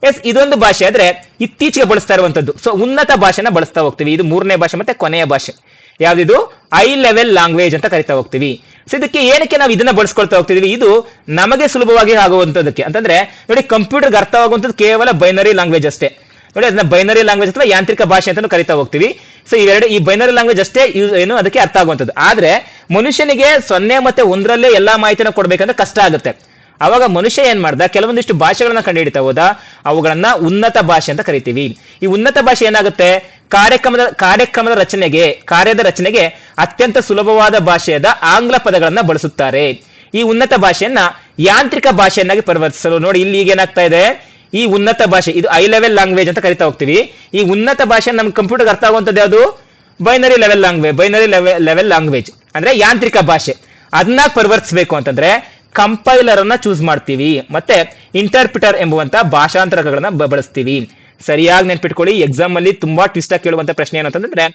ಎಸ್, ಇದೊಂದು ಭಾಷೆ ಆದ್ರೆ ಇತ್ತೀಚೆಗೆ ಬಳಸ್ತಾ ಇರುವಂತದ್ದು. ಸೊ ಉನ್ನತ ಭಾಷೆನ ಬಳಸ್ತಾ ಹೋಗ್ತೀವಿ. ಇದು ಮೂರನೇ ಭಾಷೆ ಮತ್ತೆ ಕೊನೆಯ ಭಾಷೆ. ಯಾವ್ದಿದು? ಐ ಲೆವೆಲ್ ಲ್ಯಾಂಗ್ವೇಜ್ ಅಂತ ಕರಿತಾ ಹೋಗ್ತೀವಿ. ಸೊ ಇದಕ್ಕೆ ಏನಕ್ಕೆ ನಾವು ಇದನ್ನ ಬಳಸ್ಕೊಳ್ತಾ ಹೋಗ್ತಿದೀವಿ? ಇದು ನಮಗೆ ಸುಲಭವಾಗಿ ಆಗುವಂತದಕ್ಕೆ. ಅಂತಂದ್ರೆ ನೋಡಿ, ಕಂಪ್ಯೂಟರ್ಗೆ ಅರ್ಥವಾಗುವಂತದ್ದು ಕೇವಲ ಬೈನರಿ ಲ್ಯಾಂಗ್ವೇಜ್ ಅಷ್ಟೇ. ನೋಡಿ, ಅದನ್ನ ಬೈನರಿ ಲ್ಯಾಂಗ್ವೇಜ್ ಅಥವಾ ಯಾಂತ್ರಿಕ ಭಾಷೆ ಅಂತ ಕರಿತಾ ಹೋಗ್ತೀವಿ. ಸೊ ಈ ಬೈನರಿ ಲ್ಯಾಂಗ್ವೇಜ್ ಅಷ್ಟೇ ಏನು ಅದಕ್ಕೆ ಅರ್ಥ ಆಗುವಂಥದ್ದು. ಆದ್ರೆ ಮನುಷ್ಯನಿಗೆ 0 ಮತ್ತೆ 1ರಲ್ಲೇ ಎಲ್ಲಾ ಮಾಹಿತಿನ ಕೊಡ್ಬೇಕಂದ್ರೆ ಕಷ್ಟ ಆಗುತ್ತೆ. ಅವಾಗ ಮನುಷ್ಯ ಏನ್ ಮಾಡ್ದ, ಕೆಲವೊಂದಿಷ್ಟು ಭಾಷೆಗಳನ್ನ ಕಂಡುಹಿಡಿತಾ ಹೋದ. ಅವುಗಳನ್ನ ಉನ್ನತ ಭಾಷೆ ಅಂತ ಕರಿತೀವಿ. ಈ ಉನ್ನತ ಭಾಷೆ ಏನಾಗುತ್ತೆ, ಕಾರ್ಯಕ್ರಮದ ಕಾರ್ಯದ ರಚನೆಗೆ ಅತ್ಯಂತ ಸುಲಭವಾದ ಭಾಷೆಯಾದ ಆಂಗ್ಲ ಪದಗಳನ್ನ ಬಳಸುತ್ತಾರೆ. ಈ ಉನ್ನತ ಭಾಷೆಯನ್ನ ಯಾಂತ್ರಿಕ ಭಾಷೆಯನ್ನಾಗಿ ಪರಿವರ್ತಿಸಲು ನೋಡಿ ಇಲ್ಲಿ ಈಗ ಏನಾಗ್ತಾ ಇದೆ, ಈ ಉನ್ನತ ಭಾಷೆ ಇದು ಐ ಲೆವೆಲ್ ಲ್ಯಾಂಗ್ವೇಜ್ ಅಂತ ಕರಿತಾ ಹೋಗ್ತೀವಿ. ಈ ಉನ್ನತ ಭಾಷೆ ನಮ್ ಕಂಪ್ಯೂಟರ್ಗೆ ಅರ್ಥ ಆಗುವಂತದ್ದು ಯಾವುದು? ಬೈನರಿ ಲೆವೆಲ್ ಲ್ಯಾಂಗ್ವೇಜ್ ಅಂದ್ರೆ ಯಾಂತ್ರಿಕ ಭಾಷೆ. ಅದನ್ನ ಪರಿವರ್ತಿಸಬೇಕು ಅಂತಂದ್ರೆ ಕಂಪೈಲರ್ ಅನ್ನ ಚೂಸ್ ಮಾಡ್ತೀವಿ, ಮತ್ತೆ ಇಂಟರ್ಪ್ರಿಟರ್ ಎಂಬುವಂತ ಭಾಷಾಂತರಗಳನ್ನ ಬಳಸ್ತೀವಿ. ಸರಿಯಾಗಿ ನೆನ್ಪಿಟ್ಕೊಳ್ಳಿ. ಎಕ್ಸಾಮ್ ಅಲ್ಲಿ ತುಂಬಾ ಟ್ವಿಸ್ಟ್ ಆಗಿ ಕೇಳುವಂತ ಪ್ರಶ್ನೆ ಏನು ಅಂತಂದ್ರೆ,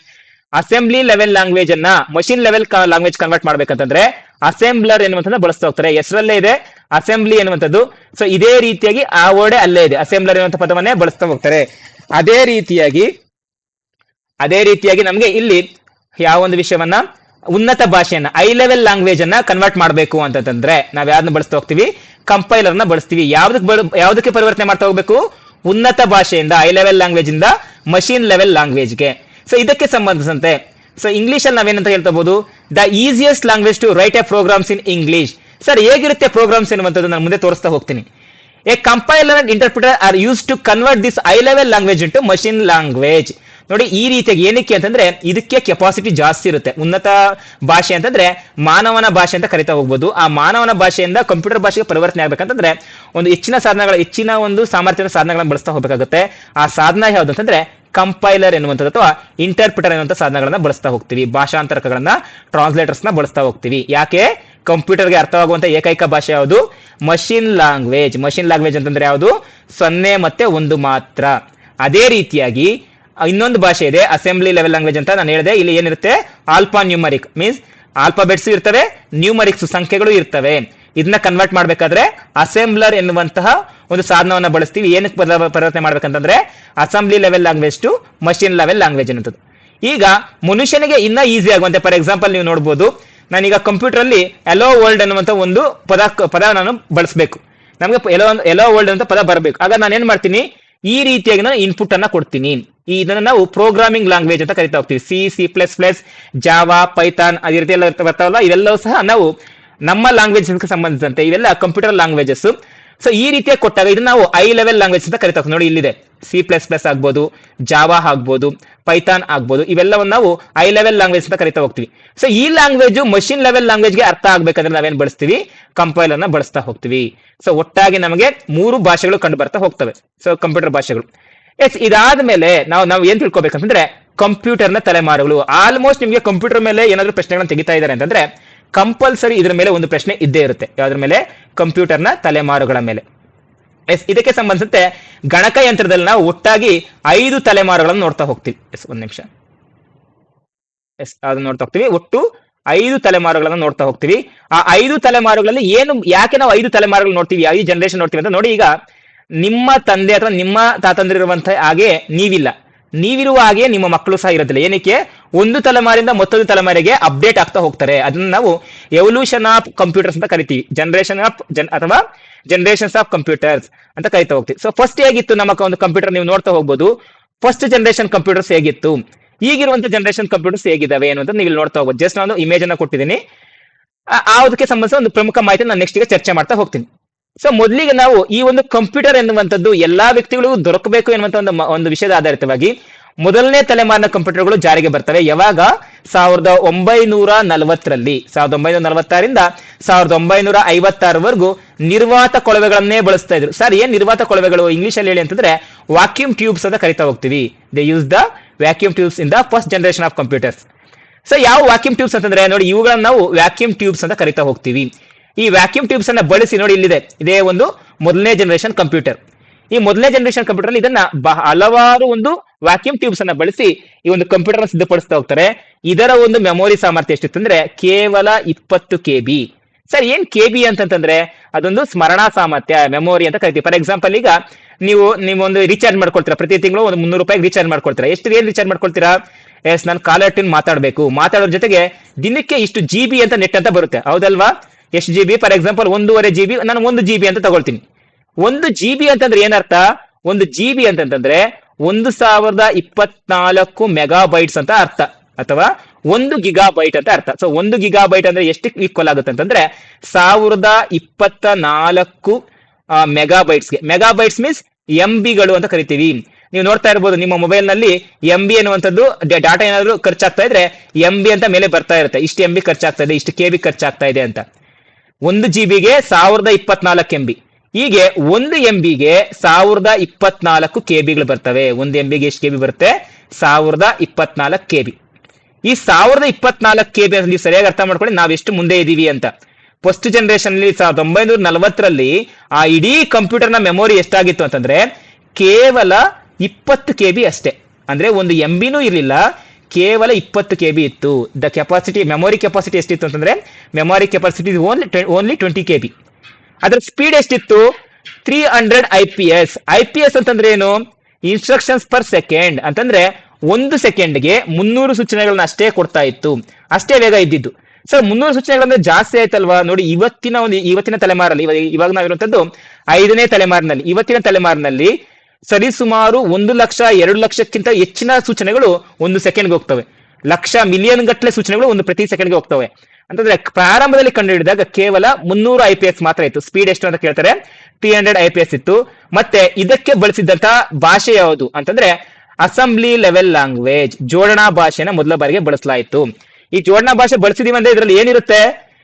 ಅಸೆಂಬ್ಲಿ ಲೆವೆಲ್ ಲ್ಯಾಂಗ್ವೇಜ್ ಅನ್ನ ಮಷಿನ್ ಲೆವೆಲ್ ಲ್ಯಾಂಗ್ವೇಜ್ ಕನ್ವರ್ಟ್ ಮಾಡ್ಬೇಕಂತಂದ್ರೆ ಅಸೆಂಬ್ಲರ್ ಎನ್ನುವಂತ ಬಳಸ್ತಾ ಹೋಗ್ತಾರೆ. ಹೆಸರಲ್ಲೇ ಇದೆ ಅಸೆಂಬ್ಲಿ ಎನ್ನುವಂಥದ್ದು. ಸೊ ಇದೇ ರೀತಿಯಾಗಿ ಆ ವರ್ಡ್ ಅಲ್ಲೇ ಇದೆ, ಅಸೆಂಬ್ಲರ್ ಎನ್ನುವಂತ ಪದವನ್ನೇ ಬಳಸ್ತಾ ಹೋಗ್ತಾರೆ. ಅದೇ ರೀತಿಯಾಗಿ ನಮ್ಗೆ ಇಲ್ಲಿ ಯಾವ ಒಂದು ವಿಷಯವನ್ನ, ಉನ್ನತ ಭಾಷೆಯನ್ನ ಐ ಲೆವೆಲ್ ಲ್ಯಾಂಗ್ವೇಜ್ ಅನ್ನ ಕನ್ವರ್ಟ್ ಮಾಡಬೇಕು ಅಂತಂದ್ರೆ ನಾವ್ ಯಾವ್ದನ್ನ ಬಳಸ್ತಾ ಹೋಗ್ತೀವಿ? ಕಂಪೈಲರ್ ನ ಬಳಸ್ತೀವಿ. ಯಾವ್ದಕ್ಕೆ ಪರಿವರ್ತನೆ ಮಾಡ್ತಾ ಹೋಗ್ಬೇಕು? ಉನ್ನತ ಭಾಷೆಯಿಂದ ಐ ಲೆವೆಲ್ ಲ್ಯಾಂಗ್ವೇಜ್ ಇಂದ ಮಷಿನ್ ಲೆವೆಲ್ ಲ್ಯಾಂಗ್ವೇಜ್ಗೆ. ಸೊ ಇದಕ್ಕೆ ಸಂಬಂಧಿಸಿದಂತೆ ಸೊ ಇಂಗ್ಲಿಷ್ ಅಲ್ಲಿ ನಾವೇನಂತ ಹೇಳ್ತಬಹುದು? The easiest language to write a programs in English. Sir ಹೇಗಿರುತ್ತೆ ಪ್ರೋಗ್ರಾಮ್ಸ್ ಎನ್ನುವಂಥದ್ದು ನಾನು ಮುಂದೆ ತೋರಿಸ್ತಾ ಹೋಗ್ತೀನಿ. A compiler and interpreter are use to convert this high level language into machine language. ನೋಡಿ, ಈ ರೀತಿಯಾಗಿ ಏನಕ್ಕೆ ಅಂತಂದ್ರೆ ಇದಕ್ಕೆ ಕೆಪಾಸಿಟಿ ಜಾಸ್ತಿ ಇರುತ್ತೆ. ಉನ್ನತ ಭಾಷೆ ಅಂತಂದ್ರೆ ಮಾನವನ ಭಾಷೆ ಅಂತ ಕರಿತಾ ಹೋಗ್ಬೋದು. ಆ ಮಾನವನ ಭಾಷೆಯಿಂದ ಕಂಪ್ಯೂಟರ್ ಭಾಷೆಗೆ ಪರಿವರ್ತನೆ ಆಗ್ಬೇಕಂತಂದ್ರೆ ಒಂದು ಹೆಚ್ಚಿನ ಒಂದು ಸಾಮರ್ಥ್ಯದ ಸಾಧನಗಳನ್ನ ಬಳಸ್ತಾ ಹೋಗ್ಬೇಕಾಗುತ್ತೆ. ಆ ಸಾಧನ ಯಾವ್ದು ಅಂತಂದ್ರೆ ಕಂಪೈಲರ್ ಎನ್ನುವಂಥದ್ದು ಅಥವಾ ಇಂಟರ್ಪ್ರಿಟರ್ ಎನ್ನುವಂಥ ಸಾಧನಗಳನ್ನ ಬಳಸ್ತಾ ಹೋಗ್ತೀವಿ. ಭಾಷಾಂತರಕಗಳನ್ನ, ಟ್ರಾನ್ಸ್ಲೇಟರ್ಸ್ ನ ಬಳಸ್ತಾ ಹೋಗ್ತೀವಿ. ಯಾಕೆ? ಕಂಪ್ಯೂಟರ್ಗೆ ಅರ್ಥವಾಗುವಂತ ಏಕೈಕ ಭಾಷೆ ಯಾವುದು? Machine language. ಮಷಿನ್ ಲ್ಯಾಂಗ್ವೇಜ್ ಅಂತಂದ್ರೆ ಯಾವುದು? 0 ಮತ್ತೆ 1 ಮಾತ್ರ. ಅದೇ ರೀತಿಯಾಗಿ ಇನ್ನೊಂದು ಭಾಷೆ ಇದೆ ಅಸೆಂಬ್ಲಿ ಲೆವೆಲ್ ಲ್ಯಾಂಗ್ವೇಜ್ ಅಂತ ನಾನು ಹೇಳಿದೆ. ಇಲ್ಲಿ ಏನಿರುತ್ತೆ? ಆಲ್ಫಾ ನ್ಯೂಮರಿಕ್ ಮೀನ್ಸ್ ಆಲ್ಫಾಬೆಟ್ಸ್ ಇರ್ತವೆ, ನ್ಯೂಮರಿಕ್ಸ್ ಸಂಖ್ಯೆಗಳು ಇರ್ತವೆ. ಇದನ್ನ ಕನ್ವರ್ಟ್ ಮಾಡ್ಬೇಕಾದ್ರೆ ಅಸೆಂಬ್ಲರ್ ಎನ್ನುವಂತಹ ಒಂದು ಸಾಧನವನ್ನ ಬಳಸ್ತೀವಿ. ಏನಕ್ಕೆ ಪರಿವರ್ತನೆ ಮಾಡ್ಬೇಕಂತಂದ್ರೆ assembly level language to machine level language ಅನ್ನೋದು. ಈಗ ಮನುಷ್ಯನಿಗೆ ಇನ್ನ ಈಸಿ ಆಗುವಂತೆ ಫಾರ್ ಎಕ್ಸಾಂಪಲ್ ನೀವು ನೋಡ್ಬೋದು, ನಾನೀಗ ಕಂಪ್ಯೂಟರ್ ಅಲ್ಲಿ ಎಲೋ ವರ್ಲ್ಡ್ ಅನ್ನುವಂತ ಒಂದು ಪದ ನಾನು ಬಳಸಬೇಕು. ನಮಗೆ ಎಲೋ ವರ್ಲ್ಡ್ ಅಂತ ಪದ ಬರಬೇಕು. ಆಗ ನಾನು ಏನ್ ಮಾಡ್ತೀನಿ? ಈ ರೀತಿಯಾಗಿ ನಾನು ಇನ್ಪುಟ್ ಅನ್ನ ಕೊಡ್ತೀನಿ. ಇದನ್ನ ನಾವು ಪ್ರೋಗ್ರಾಮಿಂಗ್ ಲ್ಯಾಂಗ್ವೇಜ್ ಅಂತ ಕರಿತಾ ಹೋಗ್ತೀವಿ. C++, ಜಾವಾ, ಪೈಥಾನ್ ಅದೇ ರೀತಿ ಎಲ್ಲ ಬರ್ತಾವಲ್ಲ, ಇವೆಲ್ಲವೂ ಸಹ ನಾವು ನಮ್ಮ ಲ್ಯಾಂಗ್ವೇಜ್ ಸಂಬಂಧಿಸಿದಂತೆ ಇವೆಲ್ಲ ಕಂಪ್ಯೂಟರ್ ಲ್ಯಾಂಗ್ವೇಜಸ್. ಸೊ ಈ ರೀತಿಯಾಗಿ ಕೊಟ್ಟಾಗ ಇದನ್ನ ನಾವು ಐ ಲೆವೆಲ್ ಲ್ಯಾಂಗ್ವೇಜ್ ಅಂತ ಕರಿತಾ ಹೋಗ್ತೀವಿ. ನೋಡಿ ಇಲ್ಲಿದೆ C++ ಆಗ್ಬೋದು, ಜಾವಾ ಆಗ್ಬೋದು, ಪೈಥಾನ್ ಆಗ್ಬೋದು, ಇವೆಲ್ಲವನ್ನು ನಾವು ಐ ಲೆವೆಲ್ ಲ್ಯಾಂಗ್ವೇಜ್ ಅಂತ ಕರಿತಾ ಹೋಗ್ತೀವಿ. ಸೊ ಈ ಲ್ಯಾಂಗ್ವೇಜ್ ಮಷಿನ್ ಲೆವೆಲ್ ಲ್ಯಾಂಗ್ವೇಜ್ಗೆ ಅರ್ಥ ಆಗ್ಬೇಕಂದ್ರೆ ನಾವೇನ್ ಬಳಸ್ತೀವಿ? ಕಂಪೈಲರ್ ನ ಬಳಸ್ತಾ ಹೋಗ್ತೀವಿ. ಸೊ ಒಟ್ಟಾಗಿ ನಮಗೆ 3 ಭಾಷೆಗಳು ಕಂಡು ಬರ್ತಾ ಹೋಗ್ತವೆ. ಸೊ ಕಂಪ್ಯೂಟರ್ ಭಾಷೆಗಳು. ಎಸ್, ಇದಾದ್ಮೇಲೆ ನಾವು ಏನ್ ತಿಳ್ಕೊಬೇಕಂತಂದ್ರೆ ಕಂಪ್ಯೂಟರ್ ನ ತಲೆಮಾರುಗಳು. ಆಲ್ಮೋಸ್ಟ್ ನಿಮ್ಗೆ ಕಂಪ್ಯೂಟರ್ ಮೇಲೆ ಏನಾದ್ರು ಪ್ರಶ್ನೆಗಳನ್ನ ತೆಗಿತಾ ಇದ್ದಾರೆ ಅಂತಂದ್ರೆ ಕಂಪಲ್ಸರಿ ಇದ್ರ ಮೇಲೆ ಒಂದು ಪ್ರಶ್ನೆ ಇದ್ದೇ ಇರುತ್ತೆ. ಯಾವ್ದ್ರ ಮೇಲೆ? ಕಂಪ್ಯೂಟರ್ ನ ತಲೆಮಾರುಗಳ ಮೇಲೆ. ಎಸ್, ಇದಕ್ಕೆ ಸಂಬಂಧಿಸಿದಂತೆ ಗಣಕಯಂತ್ರದಲ್ಲಿ ನಾವು ಒಟ್ಟಾಗಿ 5 ತಲೆಮಾರುಗಳನ್ನು ನೋಡ್ತಾ ಹೋಗ್ತೀವಿ. ಎಸ್, ಒಂದ್ ನಿಮಿಷ. ಎಸ್, ಅದನ್ನ ನೋಡ್ತಾ ಹೋಗ್ತೀವಿ. ಒಟ್ಟು 5 ತಲೆಮಾರುಗಳನ್ನ ನೋಡ್ತಾ ಹೋಗ್ತೀವಿ. ಆ 5 ತಲೆಮಾರುಗಳಲ್ಲಿ ಯಾಕೆ ನಾವು 5 ತಲೆಮಾರುಗಳು ನೋಡ್ತೀವಿ, 5 ಜನರೇಷನ್ ನೋಡ್ತೀವಿ ಅಂತ ನೋಡಿ. ಈಗ ನಿಮ್ಮ ತಂದೆ ಅಥವಾ ನಿಮ್ಮ ತಾತಂದಿರುವಂತ ಹಾಗೆ ನೀವಿರುವ ಹಾಗೆ ನಿಮ್ಮ ಮಕ್ಕಳು ಸಹ ಇರೋದಿಲ್ಲ. ಏನಕ್ಕೆ? ಒಂದು ತಲೆಮಾರಿಂದ ಮತ್ತೊಂದು ತಲೆಮಾರಿಗೆ ಅಪ್ಡೇಟ್ ಆಗ್ತಾ ಹೋಗ್ತಾರೆ. ಅದನ್ನ ನಾವು ಎವಲ್ಯೂಷನ್ ಆಫ್ ಕಂಪ್ಯೂಟರ್ಸ್ ಅಂತ ಕರಿತೀವಿ. ಅಥವಾ ಜನರೇಷನ್ಸ್ ಆಫ್ ಕಂಪ್ಯೂಟರ್ಸ್ ಅಂತ ಕರಿತಾ ಹೋಗ್ತೀವಿ. ಸೊ ಫಸ್ಟ್ ಹೇಗಿತ್ತು ನಮ್ಮ ಒಂದು ಕಂಪ್ಯೂಟರ್ ನೀವು ನೋಡ್ತಾ ಹೋಗ್ಬೋದು. ಫಸ್ಟ್ ಜನರೇಷನ್ ಕಂಪ್ಯೂಟರ್ಸ್ ಹೇಗಿತ್ತು, ಈಗಿರುವಂತ ಜನರೇಷನ್ ಕಂಪ್ಯೂಟರ್ಸ್ ಹೇಗಿದಾವೆ ಅನ್ನೋದು ನೀವು ಇಲ್ಲಿ ನೋಡ್ತಾ ಹೋಗ್ಬೋದು. ಜಸ್ಟ್ ನಾನು ಇಮೇಜ್ ಅನ್ನ ಕೊಟ್ಟಿದ್ದೀನಿ. ಅದಕ್ಕೆ ಸಂಬಂಧಿಸಿದ ಒಂದು ಪ್ರಮುಖ ಮಾಹಿತಿ ನಾನು ನೆಕ್ಸ್ಟ್ ಗೆ ಚರ್ಚೆ ಮಾಡ್ತಾ ಹೋಗ್ತೀನಿ. ಸೊ ಮೊದಲಿಗೆ ನಾವು ಈ ಒಂದು ಕಂಪ್ಯೂಟರ್ ಎನ್ನುವಂಥದ್ದು ಎಲ್ಲಾ ವ್ಯಕ್ತಿಗಳಿಗೂ ದೊರಕಬೇಕು ಎನ್ನುವಂತ ಒಂದು ವಿಷಯದ ಆಧಾರಿತವಾಗಿ ಮೊದಲನೇ ತಲೆಮಾರಿನ ಕಂಪ್ಯೂಟರ್ಗಳು ಜಾರಿಗೆ ಬರ್ತವೆ. ಯಾವಾಗ? 1940ರಲ್ಲಿ 1946ರಿಂದ 1956ವರೆಗೂ ನಿರ್ವಾತ ಕೊಳವೆಗಳನ್ನೇ ಬಳಸ್ತಾ ಇದ್ರು. ಸರ್, ಏನ್ ನಿರ್ವಾತ ಕೊಳವೆಗಳು ಇಂಗ್ಲಿಷ್ ಅಲ್ಲಿ ಹೇಳಿ ಅಂತಂದ್ರೆ ವಾಕ್ಯೂಮ್ ಟ್ಯೂಬ್ಸ್ ಅಂತ ಕರಿತಾ ಹೋಗ್ತೀವಿ. They use the vacuum tubes in the first generation of computers. So ಯಾವ ವ್ಯಾಕ್ಯೂಮ್ ಟ್ಯೂಬ್ಸ್ ಅಂತಂದ್ರೆ ನೋಡಿ ಇವುಗಳನ್ನ ನಾವು ವ್ಯಾಕ್ಯೂಮ್ ಟ್ಯೂಬ್ಸ್ ಅಂತ ಕರಿತಾ ಹೋಗ್ತೀವಿ. ಈ ವ್ಯಾಕ್ಯೂಮ್ ಟ್ಯೂಬ್ಸ್ ಅನ್ನ ಬಳಸಿ ನೋಡಿ ಇಲ್ಲಿದೆ, ಇದೇ ಒಂದು ಮೊದಲನೇ ಜನರೇಷನ್ ಕಂಪ್ಯೂಟರ್. ಈ ಮೊದಲನೇ ಜನರೇಷನ್ ಕಂಪ್ಯೂಟರ್ ಇದನ್ನ ಹಲವಾರು ಒಂದು ವ್ಯಾಕ್ಯೂಮ್ ಟ್ಯೂಬ್ಸ್ ಅನ್ನ ಬಳಸಿ ಈ ಒಂದು ಕಂಪ್ಯೂಟರ್ ಸಿದ್ಧಪಡಿಸ್ತಾ ಹೋಗ್ತಾರೆ. ಇದರ ಒಂದು ಮೆಮೊರಿ ಸಾಮರ್ಥ್ಯ ಎಷ್ಟಿತ್ತು ಅಂದ್ರೆ ಕೇವಲ 20 KB. ಸರ್ ಏನ್ ಕೆಬಿ ಅಂತಂದ್ರೆ ಅದೊಂದು ಸ್ಮರಣಾ ಸಾಮರ್ಥ್ಯ, ಮೆಮೊರಿ ಅಂತ ಕರಿತೀವಿ. ಫಾರ್ ಎಕ್ಸಾಂಪಲ್ ಈಗ ನೀವೊಂದು ರೀಚಾರ್ಜ್ ಮಾಡ್ಕೊಳ್ತೀರಾ, ಪ್ರತಿ ತಿಂಗಳು ಒಂದು 300 ರೂಪಾಯಿ ರೀಚಾರ್ಜ್ ಮಾಡ್ಕೊಳ್ತೀರಾ. ಏನ್ ರೀಚಾರ್ಜ್ ಮಾಡ್ಕೊಳ್ತೀರಾ? ನಾನು ಕಾಲರ್ ಟ್ಯೂನ್ ಮಾತಾಡಬೇಕು, ಮಾತಾಡೋದ್ರ ಜೊತೆಗೆ ದಿನಕ್ಕೆ ಇಷ್ಟು GB ಅಂತ ನೆಟ್ ಅಂತ ಬರುತ್ತೆ, ಹೌದಲ್ವಾ? ಎಷ್ಟು GB? ಫಾರ್ ಎಕ್ಸಾಂಪಲ್ 1.5 GB, ನಾನು 1 GB ಅಂತ ತಗೊಳ್ತೀನಿ. 1 GB ಅಂತಂದ್ರೆ ಏನರ್ಥ? 1 GB ಅಂತಂದ್ರೆ 1024 ಮೆಗಾಬೈಟ್ಸ್ ಅಂತ ಅರ್ಥ, ಅಥವಾ 1 ಗಿಗಾಬೈಟ್ ಅಂತ ಅರ್ಥ. ಸೊ 1 ಗಿಗಾಬೈಟ್ ಅಂದ್ರೆ ಎಷ್ಟು ಈಕ್ವಲ್ ಆಗುತ್ತೆ ಅಂತಂದ್ರೆ 1024 ಮೆಗಾಬೈಟ್ಸ್ಗೆ. ಮೆಗಾಬೈಟ್ಸ್ ಮೀನ್ಸ್ MBಗಳು ಅಂತ ಕರಿತೀವಿ. ನೀವು ನೋಡ್ತಾ ಇರ್ಬೋದು ನಿಮ್ಮ ಮೊಬೈಲ್ ನಲ್ಲಿ MB ಅನ್ನುವಂಥದ್ದು ಡಾಟಾ ಏನಾದ್ರು ಖರ್ಚಾಗ್ತಾ ಇದ್ರೆ MB ಅಂತ ಮೇಲೆ ಬರ್ತಾ ಇರುತ್ತೆ, ಇಷ್ಟು MB ಖರ್ಚಾಗ್ತಾ ಇದೆ, ಇಷ್ಟು KB ಖರ್ಚಾಗ್ತಾ ಇದೆ ಅಂತ. 1 GB-ಗೆ 1024 MB. ಹೀಗೆ 1 MB-ಗೆ 1024 KB-ಗಳು ಬರ್ತವೆ. 1 MB-ಗೆ ಎಷ್ಟು KB ಬರುತ್ತೆ? 1024 KB. ಈ 1024 KB ಅಂತ ನೀವು ಸರಿಯಾಗಿ ಅರ್ಥ ಮಾಡ್ಕೊಳ್ಳಿ, ನಾವೆಷ್ಟು ಮುಂದೆ ಇದೀವಿ ಅಂತ. ಫಸ್ಟ್ ಜನರೇಷನ್ ಅಲ್ಲಿ 1940ರಲ್ಲಿ ಆ ಇಡೀ ಕಂಪ್ಯೂಟರ್ನ ಮೆಮೊರಿ ಎಷ್ಟಾಗಿತ್ತು ಅಂತಂದ್ರೆ ಕೇವಲ 20 KB ಅಷ್ಟೇ. ಅಂದ್ರೆ 1 MB-ನೂ ಇರಲಿಲ್ಲ, ಕೇವಲ 20 KB ಇತ್ತು. ದ ಕೆಪಾಸಿಟಿ, ಮೆಮೊರಿ ಕೆಪಾಸಿಟಿ ಎಷ್ಟಿತ್ತು ಅಂತಂದ್ರೆ ಮೆಮೊರಿ ಕೆಪಾಸಿಟಿ ಓನ್ಲಿ 20 KB. ಅದರ ಸ್ಪೀಡ್ ಎಷ್ಟಿತ್ತು? 300 IPS. IPS ಅಂತಂದ್ರೆ ಏನು? ಇನ್ಸ್ಟ್ರಕ್ಷನ್ಸ್ ಪರ್ ಸೆಕೆಂಡ್ ಅಂತಂದ್ರೆ 1 ಸೆಕೆಂಡ್ಗೆ 300 ಸೂಚನೆಗಳನ್ನ ಅಷ್ಟೇ ಕೊಡ್ತಾ ಇತ್ತು, ಅಷ್ಟೇ ವೇಗ ಇದ್ದಿದ್ದು. ಸರ್ 300 ಸೂಚನೆಗಳಂದ್ರೆ ಜಾಸ್ತಿ ಆಯ್ತಲ್ವಾ? ನೋಡಿ ಇವತ್ತಿನ ತಲೆಮಾರಲ್ಲಿ, ಇವಾಗ ನಾವಿರುವಂತದ್ದು 5ನೇ ತಲೆಮಾರಿನಲ್ಲಿ, ಇವತ್ತಿನ ತಲೆಮಾರಿನಲ್ಲಿ ಸರಿಸುಮಾರು 1 ಲಕ್ಷ 2 ಲಕ್ಷಕ್ಕಿಂತ ಹೆಚ್ಚಿನ ಸೂಚನೆಗಳು 1 ಸೆಕೆಂಡ್ಗೆ ಹೋಗ್ತವೆ. ಲಕ್ಷ ಮಿಲಿಯನ್ ಗಟ್ಟಲೆ ಸೂಚನೆಗಳು ಪ್ರತಿ ಸೆಕೆಂಡ್ಗೆ ಹೋಗ್ತವೆ. ಅಂತಂದ್ರೆ ಪ್ರಾರಂಭದಲ್ಲಿ ಕಂಡುಹಿಡಿದಾಗ ಕೇವಲ 300 IPS ಮಾತ್ರ ಇತ್ತು. ಸ್ಪೀಡ್ ಎಷ್ಟು ಅಂತ ಕೇಳ್ತಾರೆ, 300 IPS ಇತ್ತು. ಮತ್ತೆ ಇದಕ್ಕೆ ಬಳಸಿದಂತ ಭಾಷೆ ಯಾವುದು ಅಂತಂದ್ರೆ ಅಸೆಂಬ್ಲಿ ಲೆವೆಲ್ ಲ್ಯಾಂಗ್ವೇಜ್, ಜೋಡಣಾ ಭಾಷೆನ ಮೊದಲ ಬಾರಿಗೆ ಬಳಸಲಾಯಿತು. ಈ ಜೋಡಣಾ ಭಾಷೆ ಬಳಸಿದೀವಿ ಅಂದ್ರೆ ಇದ್ರಲ್ಲಿ ಏನಿರುತ್ತೆ?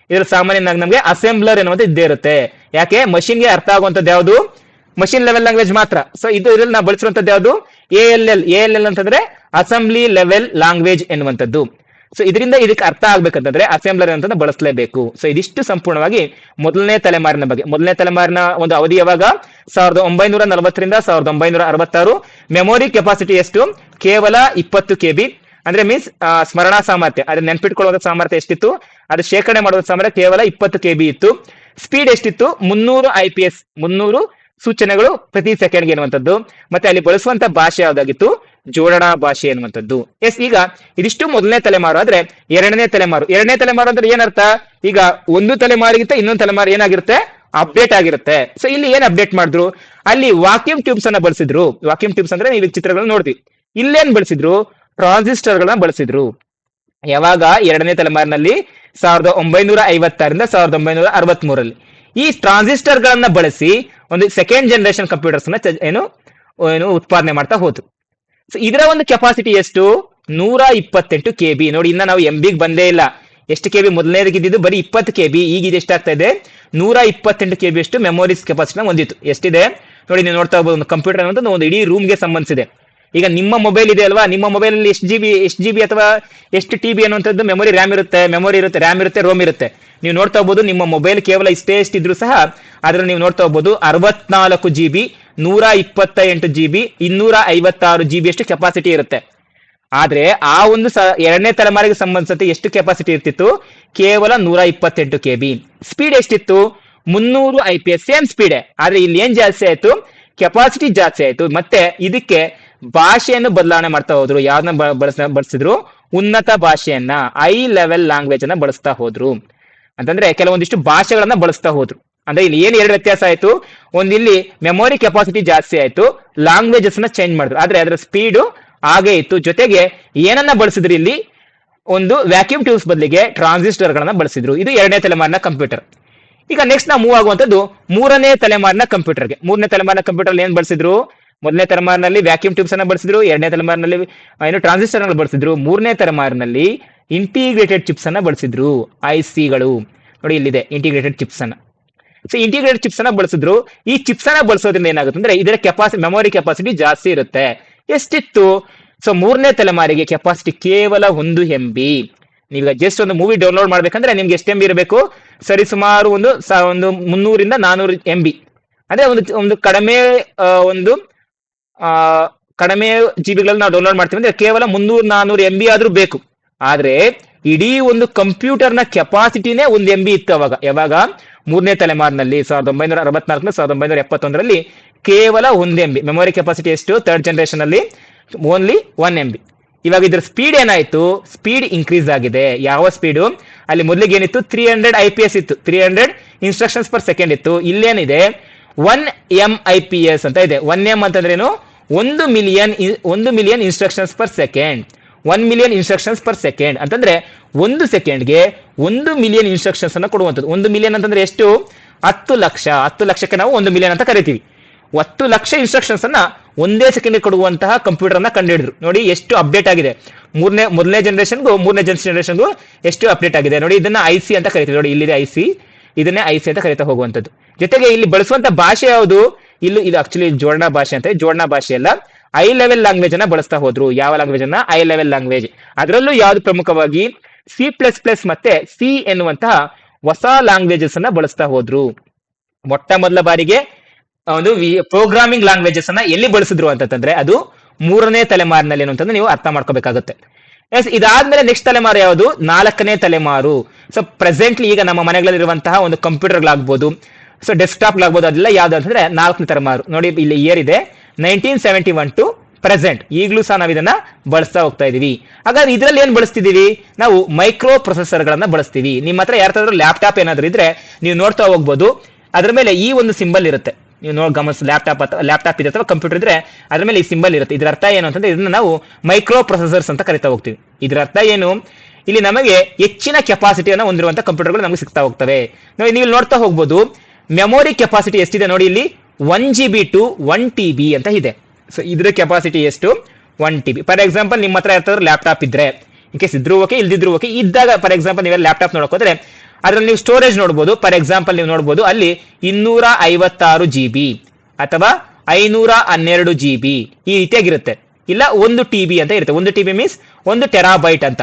ಇದ್ರಲ್ಲಿ ಸಾಮಾನ್ಯವಾಗಿ ನಮ್ಗೆ ಅಸೆಂಬ್ಲರ್ ಎನ್ನುವಂತ ಇದ್ದೇ ಇರುತ್ತೆ. ಯಾಕೆ? ಮಷಿನ್ಗೆ ಅರ್ಥ ಆಗುವಂತದ್ದು ಯಾವುದು? ಮಷಿನ್ ಲೆವೆಲ್ ಲ್ಯಾಂಗ್ವೇಜ್ ಮಾತ್ರ. ಸೊ ಇದರಲ್ಲಿ ನಾವು ಬಳಸಿರುವಂತದ್ದು ಯಾವುದು? ALL ಅಂತಂದ್ರೆ ಅಸೆಂಬ್ಲಿ ಲೆವೆಲ್ ಲ್ಯಾಂಗ್ವೇಜ್ ಎನ್ನುವಂಥದ್ದು. ಸೊ ಇದರಿಂದ ಇದಕ್ಕೆ ಅರ್ಥ ಆಗ್ಬೇಕಂತಂದ್ರೆ ಅಸೆಂಬ್ಲರ್ ಅಂತ ಬಳಸಲೇಬೇಕು. ಸೊ ಇದಿಷ್ಟು ಸಂಪೂರ್ಣವಾಗಿ ಮೊದಲನೇ ತಲೆಮಾರಿನ ಬಗ್ಗೆ. ಮೊದಲನೇ ತಲೆಮಾರಿನ ಒಂದು ಅವಧಿ ಯಾವಾಗ? 1940ರಿಂದ 1966. ಮೆಮೊರಿ ಕೆಪಾಸಿಟಿ ಎಷ್ಟು? ಕೇವಲ 20 KB. ಅಂದ್ರೆ ಮೀನ್ಸ್ ಸ್ಮರಣಾ ಸಾಮರ್ಥ್ಯ, ಅದ್ರ ನೆನ್ಪಿಟ್ಕೊಳ್ಳುವ ಸಾಮರ್ಥ್ಯ ಎಷ್ಟಿತ್ತು? ಅದು ಶೇಖರಣೆ ಮಾಡುವ ಸಾಮರ್ಥ್ಯ ಕೇವಲ 20 KB ಇತ್ತು. ಸ್ಪೀಡ್ ಎಷ್ಟಿತ್ತು? 300 IPS, 300 ಸೂಚನೆಗಳು ಪ್ರತಿ ಸೆಕೆಂಡ್ಗೆ ಎನ್ನುವಂಥದ್ದು. ಮತ್ತೆ ಅಲ್ಲಿ ಬಳಸುವಂತ ಭಾಷೆ ಯಾವ್ದಾಗಿತ್ತು? ಜೋಡಣಾ ಭಾಷೆ ಎನ್ನುವಂಥದ್ದು. ಎಸ್, ಈಗ ಇದಿಷ್ಟು ಮೊದಲನೇ ತಲೆಮಾರು. ಆದ್ರೆ ಎರಡನೇ ತಲೆಮಾರು ಅಂದ್ರೆ ಏನರ್ಥ? ಈಗ ಒಂದು ತಲೆಮಾರಿಗಿಂತ ಇನ್ನೊಂದು ತಲೆಮಾರು ಏನಾಗಿರುತ್ತೆ? ಅಪ್ಡೇಟ್ ಆಗಿರುತ್ತೆ. ಸೊ ಇಲ್ಲಿ ಏನ್ ಅಪ್ಡೇಟ್ ಮಾಡಿದ್ರು? ಅಲ್ಲಿ ವಾಕ್ಯೂಮ್ ಟ್ಯೂಬ್ಸ್ ಅನ್ನ ಬಳಸಿದ್ರು. ವಾಕ್ಯೂಮ್ ಟ್ಯೂಬ್ಸ್ ಅಂದ್ರೆ ನೀವು ಚಿತ್ರಗಳನ್ನ ನೋಡ್ತೀವಿ. ಇಲ್ಲೇನ್ ಬಳಸಿದ್ರು? ಟ್ರಾನ್ಸಿಸ್ಟರ್ ಗಳನ್ನ ಬಳಸಿದ್ರು. ಯಾವಾಗ? ಎರಡನೇ ತಲೆಮಾರಿನಲ್ಲಿ 1956ರಿಂದ 1963ರಲ್ಲಿ ಈ ಟ್ರಾನ್ಸಿಸ್ಟರ್ ಗಳನ್ನ ಬಳಸಿ ಒಂದು ಸೆಕೆಂಡ್ ಜನರೇಷನ್ ಕಂಪ್ಯೂಟರ್ಸ್ ಏನು ಉತ್ಪಾದನೆ ಮಾಡ್ತಾ ಹೋದ್ರು. ಸೊ ಇದರ ಒಂದು ಕೆಪಾಸಿಟಿ ಎಷ್ಟು? 128 KB. ನೋಡಿ, ಇನ್ನ ನಾವು MB-ಗೆ ಬಂದೇ ಇಲ್ಲ. ಎಷ್ಟು KB ಮೊದಲನೇದಕ್ಕೆ ಇದ್ದಿದ್ದು? ಬರೀ 20 KB. ಈಗ ಇದು ಎಷ್ಟಾಗ್ತಾ ಇದೆ? 128 KB ಅಷ್ಟು ಮೆಮೊರೀಸ್ ಕೆಪಾಸಿಟಿನ ಹೊಂದಿತ್ತು. ಎಷ್ಟಿದೆ ನೋಡಿ, ನೀವು ನೋಡ್ತಾ ಹೋಗ್ಬೋದು. ಒಂದು ಕಂಪ್ಯೂಟರ್ ಅನ್ನೋದು ಒಂದು ಇಡೀ ರೂಮ್ಗೆ ಸಂಬಂಧಿಸಿದೆ. ಈಗ ನಿಮ್ಮ ಮೊಬೈಲ್ ಇದೆ ಅಲ್ವಾ, ನಿಮ್ಮ ಮೊಬೈಲ್ ಅಲ್ಲಿ ಎಷ್ಟು GB ಅಥವಾ ಎಷ್ಟು TB ಅನ್ನುವಂಥದ್ದು ಮೆಮೊರಿ ರ್ಯಾಮ್ ಇರುತ್ತೆ, ರೋಮ್ ಇರುತ್ತೆ. ನೀವು ನೋಡ್ತಾ ಹೋಗ್ಬೋದು, ನಿಮ್ಮ ಮೊಬೈಲ್ ಕೇವಲ ಎಷ್ಟಿದ್ರು ಸಹ ಅದ್ರಲ್ಲಿ ನೀವು ನೋಡ್ತಾ ಹೋಗ್ಬೋದು 64 GB, 128 GB, 256 GB ಅಷ್ಟು ಕೆಪಾಸಿಟಿ ಇರುತ್ತೆ. ಆದ್ರೆ ಆ ಒಂದು ಎರಡನೇ ತಲೆಮಾರಿಗೆ ಸಂಬಂಧಿಸಿದಂತೆ ಎಷ್ಟು ಕೆಪಾಸಿಟಿ ಇರ್ತಿತ್ತು? ಕೇವಲ 128 KB. ಸ್ಪೀಡ್ ಎಷ್ಟಿತ್ತು? 300 IPS. ಸೇಮ್ ಸ್ಪೀಡೆ. ಆದ್ರೆ ಇಲ್ಲಿ ಏನ್ ಜಾಸ್ತಿ ಆಯ್ತು? ಕೆಪಾಸಿಟಿ ಜಾಸ್ತಿ ಆಯ್ತು. ಮತ್ತೆ ಇದಕ್ಕೆ ಭಾಷೆಯನ್ನು ಬದಲಾವಣೆ ಮಾಡ್ತಾ ಹೋದ್ರು. ಯಾವ್ದನ್ನ ಬಳಸಿದ್ರು? ಉನ್ನತ ಭಾಷೆಯನ್ನ, ಹೈ ಲೆವೆಲ್ ಲ್ಯಾಂಗ್ವೇಜ್ ಅನ್ನ ಬಳಸ್ತಾ ಹೋದ್ರು. ಅಂತಂದ್ರೆ ಕೆಲವೊಂದಿಷ್ಟು ಭಾಷೆಗಳನ್ನ ಬಳಸ್ತಾ ಹೋದ್ರು. ಅಂದ್ರೆ ಇಲ್ಲಿ ಏನ್ ಎರಡು ವ್ಯತ್ಯಾಸ ಆಯ್ತು? ಇಲ್ಲಿ ಮೆಮೊರಿ ಕೆಪಾಸಿಟಿ ಜಾಸ್ತಿ ಆಯ್ತು, ಲ್ಯಾಂಗ್ವೇಜಸ್ ನ ಚೇಂಜ್ ಮಾಡಿದ್ರು. ಆದ್ರೆ ಅದರ ಸ್ಪೀಡು ಹಾಗೆ ಇತ್ತು. ಜೊತೆಗೆ ಏನನ್ನ ಬಳಸಿದ್ರು? ಇಲ್ಲಿ ಒಂದು ವ್ಯಾಕ್ಯೂಮ್ ಟ್ಯೂಬ್ಸ್ ಬದಲಿಗೆ ಟ್ರಾನ್ಸಿಸ್ಟರ್ ಗಳನ್ನ ಬಳಸಿದ್ರು. ಇದು ಎರಡನೇ ತಲೆಮಾರಿನ ಕಂಪ್ಯೂಟರ್. ಈಗ ನೆಕ್ಸ್ಟ್ ನಾವು ಮೂವ್ ಆಗುವಂತದ್ದು ಮೂರನೇ ತಲೆಮಾರಿನ ಕಂಪ್ಯೂಟರ್ಗೆ. ಮೂರನೇ ತಲೆಮಾರಿನ ಕಂಪ್ಯೂಟರ್ ಏನ್ ಬಳಸಿದ್ರು? ಮೊದಲನೇ ತಲೆಮಾರಿನಲ್ಲಿ ವ್ಯಾಕ್ಯೂಮ್ ಟ್ಯೂಬ್ಸ್ ಅನ್ನ ಬಳಸಿದ್ರು. ಎರಡನೇ ತಲೆಮಾರಿನಲ್ಲಿ ಟ್ರಾನ್ಸಿಸ್ಟರ್ ಗಳನ್ನ ಬಳಸಿದ್ರು. ಮೂರನೇ ತಲೆಮಾರಿನಲ್ಲಿ ಇಂಟಿಗ್ರೇಟೆಡ್ ಚಿಪ್ಸ್ ಅನ್ನ ಬಳಸಿದ್ರು. IC-ಗಳು ನೋಡಿ, ಇಲ್ಲಿದೆ ಇಂಟಿಗ್ರೇಟೆಡ್ ಚಿಪ್ಸ್ ಅನ್ನ. ಸೊ ಇಂಟಿಗ್ರೇಟೆಡ್ ಚಿಪ್ಸ್ ಅನ್ನ ಬಳಸಿದ್ರು. ಈ ಚಿಪ್ಸ್ ಅನ್ನ ಬಳಸೋದ್ರಿಂದ ಏನಾಗುತ್ತೆ ಅಂದ್ರೆ ಇದರ ಮೆಮೊರಿ ಕೆಪಾಸಿಟಿ ಜಾಸ್ತಿ ಇರುತ್ತೆ. ಎಷ್ಟಿತ್ತು? ಸೊ ಮೂರನೇ ತಲೆಮಾರಿಗೆ ಕೆಪಾಸಿಟಿ ಕೇವಲ 1 MB. ನೀವೀಗ ಜಸ್ಟ್ ಒಂದು ಮೂವಿ ಡೌನ್ಲೋಡ್ ಮಾಡ್ಬೇಕಂದ್ರೆ ನಿಮ್ಗೆ ಎಷ್ಟು MB ಇರಬೇಕು? ಸರಿಸುಮಾರು ಒಂದು 300ರಿಂದ 400 MB. ಅಂದ್ರೆ ಒಂದು ಕಡಿಮೆ GB ಗಳಲ್ಲಿ ನಾವು ಡೌನ್ಲೋಡ್ ಮಾಡ್ತೀವಿ ಅಂದ್ರೆ ಕೇವಲ 300-400 MB ಆದ್ರೂ ಬೇಕು. ಆದ್ರೆ ಇಡೀ ಒಂದು ಕಂಪ್ಯೂಟರ್ನ ಕೆಪಾಸಿಟಿನೇ 1 MB ಇತ್ತು ಅವಾಗ. ಯಾವಾಗ? 3ನೇ ತಲೆಮಾರಿನಲ್ಲಿ 1964 1971ರಲ್ಲಿ ಕೇವಲ 1 MB ಮೆಮೊರಿ ಕೆಪಾಸಿಟಿ. ಎಷ್ಟು? ಥರ್ಡ್ ಜನರೇಷನ್ ಅಲ್ಲಿ ಓನ್ಲಿ 1 MB. ಇವಾಗ ಇದ್ರ ಸ್ಪೀಡ್ ಏನಾಯ್ತು? ಸ್ಪೀಡ್ ಇನ್ಕ್ರೀಸ್ ಆಗಿದೆ. ಯಾವ ಸ್ಪೀಡು? ಅಲ್ಲಿ ಮೊದಲಿಗೆ ಏನಿತ್ತು? 300 IPS ಇತ್ತು, 300 ಇನ್ಸ್ಟ್ರಕ್ಷನ್ಸ್ ಪರ್ ಸೆಕೆಂಡ್ ಇತ್ತು. ಇಲ್ಲೇನಿದೆ 1 MIPS ಅಂತ ಇದೆ. 1 M ಅಂತಂದ್ರೇನು? 1 million instructions per second. 1 million instructions per second ಅಂತಂದ್ರೆ 1 ಸೆಕೆಂಡ್ಗೆ 1 ಮಿಲಿಯನ್ ಇನ್ಸ್ಟ್ರಕ್ಷನ್ಸ್ ಅನ್ನ ಕೊಡುವಂಥದ್ದು. 1 ಮಿಲಿಯನ್ ಅಂತಂದ್ರೆ ಎಷ್ಟು? 10 ಲಕ್ಷ. 10 ಲಕ್ಷಕ್ಕೆ ನಾವು 1 ಮಿಲಿಯನ್ ಅಂತ ಕರಿತೀವಿ. 10 ಲಕ್ಷ ಇನ್ಸ್ಟ್ರಕ್ಷನ್ಸ್ ಅನ್ನ ಒಂದೇ ಸೆಕೆಂಡ್ ಕೊಡುವಂತಹ ಕಂಪ್ಯೂಟರ್ ಅನ್ನ ಕಂಡುಹಿಡಿದ್ರು. ನೋಡಿ ಎಷ್ಟು ಅಪ್ಡೇಟ್ ಆಗಿದೆ. ಮೊದಲನೇ ಜನರೇಷನ್ಗೂ 3ನೇ ಜನರೇಷನ್ಗೂ ಎಷ್ಟು ಅಪ್ಡೇಟ್ ಆಗಿದೆ ನೋಡಿ. ಇದನ್ನ IC ಅಂತ ಕರಿತೀವಿ. ನೋಡಿ ಇಲ್ಲಿದೆ IC, ಇದನ್ನೇ IC ಅಂತ ಕರಿತಾ ಹೋಗುವಂಥದ್ದು. ಜೊತೆಗೆ ಇಲ್ಲಿ ಬಳಸುವಂತ ಭಾಷೆ ಯಾವುದು? ಇದು ಆಕ್ಚುಲಿ ಜೋಡಣಾ ಭಾಷೆ ಅಂತ. ಜೋಡಣಾ ಭಾಷೆ ಅಲ್ಲ, ಐ ಲೆವೆಲ್ ಲ್ಯಾಂಗ್ವೇಜ್ ಅನ್ನ ಬಳಸ್ತಾ ಹೋದ್ರು. ಯಾವ ಲ್ಯಾಂಗ್ವೇಜ್ ಅನ್ನ? I level language. ಅದರಲ್ಲೂ ಯಾವ್ದು ಪ್ರಮುಖವಾಗಿ C++ ಮತ್ತೆ C ಎನ್ನುವಂತಹ ಹೊಸ ಲ್ಯಾಂಗ್ವೇಜಸ್ ಅನ್ನ ಬಳಸ್ತಾ ಹೋದ್ರು. ಮೊಟ್ಟ ಮೊದಲ ಬಾರಿಗೆ ಒಂದು ಪ್ರೋಗ್ರಾಮಿಂಗ್ ಲ್ಯಾಂಗ್ವೇಜಸ್ ಅನ್ನ ಎಲ್ಲಿ ಬಳಸಿದ್ರು ಅಂತಂದ್ರೆ ಅದು 3ನೇ ತಲೆಮಾರಿನಲ್ಲಿ ಅಂತಂದ್ರೆ ನೀವು ಅರ್ಥ ಮಾಡ್ಕೋಬೇಕಾಗುತ್ತೆ. ಎಸ್, ಇದಾದ್ಮೇಲೆ ನೆಕ್ಸ್ಟ್ ತಲೆಮಾರು ಯಾವುದು? 4ನೇ ತಲೆಮಾರು. ಸೊ ಪ್ರೆಸೆಂಟ್ಲಿ ಈಗ ನಮ್ಮ ಮನೆಗಳಲ್ಲಿರುವಂತಹ ಒಂದು ಕಂಪ್ಯೂಟರ್ಗಳಾಗ್ಬೋದು, ಸೊ ಡೆಸ್ಕ್ಟಾಪ್ಗಳಾಗ್ಬೋದು, ಅದೆಲ್ಲ ಯಾವ್ದು ಅಂತಂದ್ರೆ 4ನೇ ತಲೆಮಾರು. ನೋಡಿ ಇಲ್ಲಿ ಇಯರ್ ಇದೆ 1971 ಟು ಪ್ರೆಸೆಂಟ್. ಈಗಲೂ ಸಹ ನಾವು ಇದನ್ನ ಬಳಸ್ತಾ ಹೋಗ್ತಾ ಇದೀವಿ. ಹಾಗಾದ್ರೆ ಇದ್ರಲ್ಲಿ ಏನ್ ಬಳಸ್ತಿದೀವಿ ನಾವು? ಮೈಕ್ರೋ ಪ್ರೊಸೆಸರ್ ಗಳನ್ನ ಬಳಸ್ತೀವಿ. ನಿಮ್ಮ ಹತ್ರ ಯಾರ್ದಾದ್ರೂ ಲ್ಯಾಪ್ಟಾಪ್ ಏನಾದ್ರು ಇದ್ರೆ ನೀವು ನೋಡ್ತಾ ಹೋಗ್ಬೋದು. ಅದ್ರ ಮೇಲೆ ಈ ಒಂದು ಸಿಂಬಲ್ ಇರುತ್ತೆ. ನೀವು ಗಮನಿಸಿ, ಲ್ಯಾಪ್ಟಾಪ್ ಇದೆ ಅಥವಾ ಕಂಪ್ಯೂಟರ್ ಇದ್ರೆ ಅದ್ರ ಮೇಲೆ ಈ ಸಿಂಬಲ್ ಇರುತ್ತೆ. ಇದ್ರ ಅರ್ಥ ಏನು ಅಂತಂದ್ರೆ ಇದನ್ನ ನಾವು ಮೈಕ್ರೋ ಪ್ರೊಸೆಸರ್ಸ್ ಅಂತ ಕರಿತಾ ಹೋಗ್ತೀವಿ. ಇದ್ರ ಅರ್ಥ ಏನು? ಇಲ್ಲಿ ನಮಗೆ ಹೆಚ್ಚಿನ ಕೆಪಾಸಿಟಿಯನ್ನು ಹೊಂದಿರುವಂತಹ ಕಂಪ್ಯೂಟರ್ಗಳು ನಮಗೆ ಸಿಗ್ತಾ ಹೋಗ್ತವೆ. ನೀವು ನೋಡ್ತಾ ಹೋಗ್ಬೋದು. ಮೆಮೊರಿ ಕೆಪಾಸಿಟಿ ಎಷ್ಟಿದೆ ನೋಡಿ ಇಲ್ಲಿ? 1 GB ಟು 1 TB ಅಂತ ಇದೆ. ಸೊ ಇದ್ರ ಕೆಪಾಸಿಟಿ ಎಷ್ಟು? 1 TB. ಫಾರ್ ಎಕ್ಸಾಂಪಲ್ ನಿಮ್ಮ ಹತ್ರ ಯಾವ್ದಾದ್ರು ಲ್ಯಾಪ್ಟಾಪ್ ಇದ್ರೆ, ಇನ್ ಕೇಸ್ ಇದ್ರೂ ಓಕೆ, ಇಲ್ದಿದ್ರು ಓಕೆ, ಇದ್ದಾಗ ಫಾರ್ ಎಕ್ಸಾಂಪಲ್ ನೀವೆಲ್ಲ ಲ್ಯಾಪ್ಟಾಪ್ ನೋಡೋಕೋದ್ರೆ ಅದ್ರಲ್ಲಿ ನೀವು ಸ್ಟೋರೇಜ್ ನೋಡ್ಬೋದು. ಫಾರ್ ಎಕ್ಸಾಂಪಲ್ ನೀವು ನೋಡ್ಬೋದು ಅಲ್ಲಿ 256 GB ಅಥವಾ 512 GB ಈ ರೀತಿಯಾಗಿರುತ್ತೆ. ಇಲ್ಲ 1 TB ಅಂತ ಇರುತ್ತೆ. 1 TB ಮೀನ್ಸ್ 1 ಟೆರಾಬೈಟ್ ಅಂತ.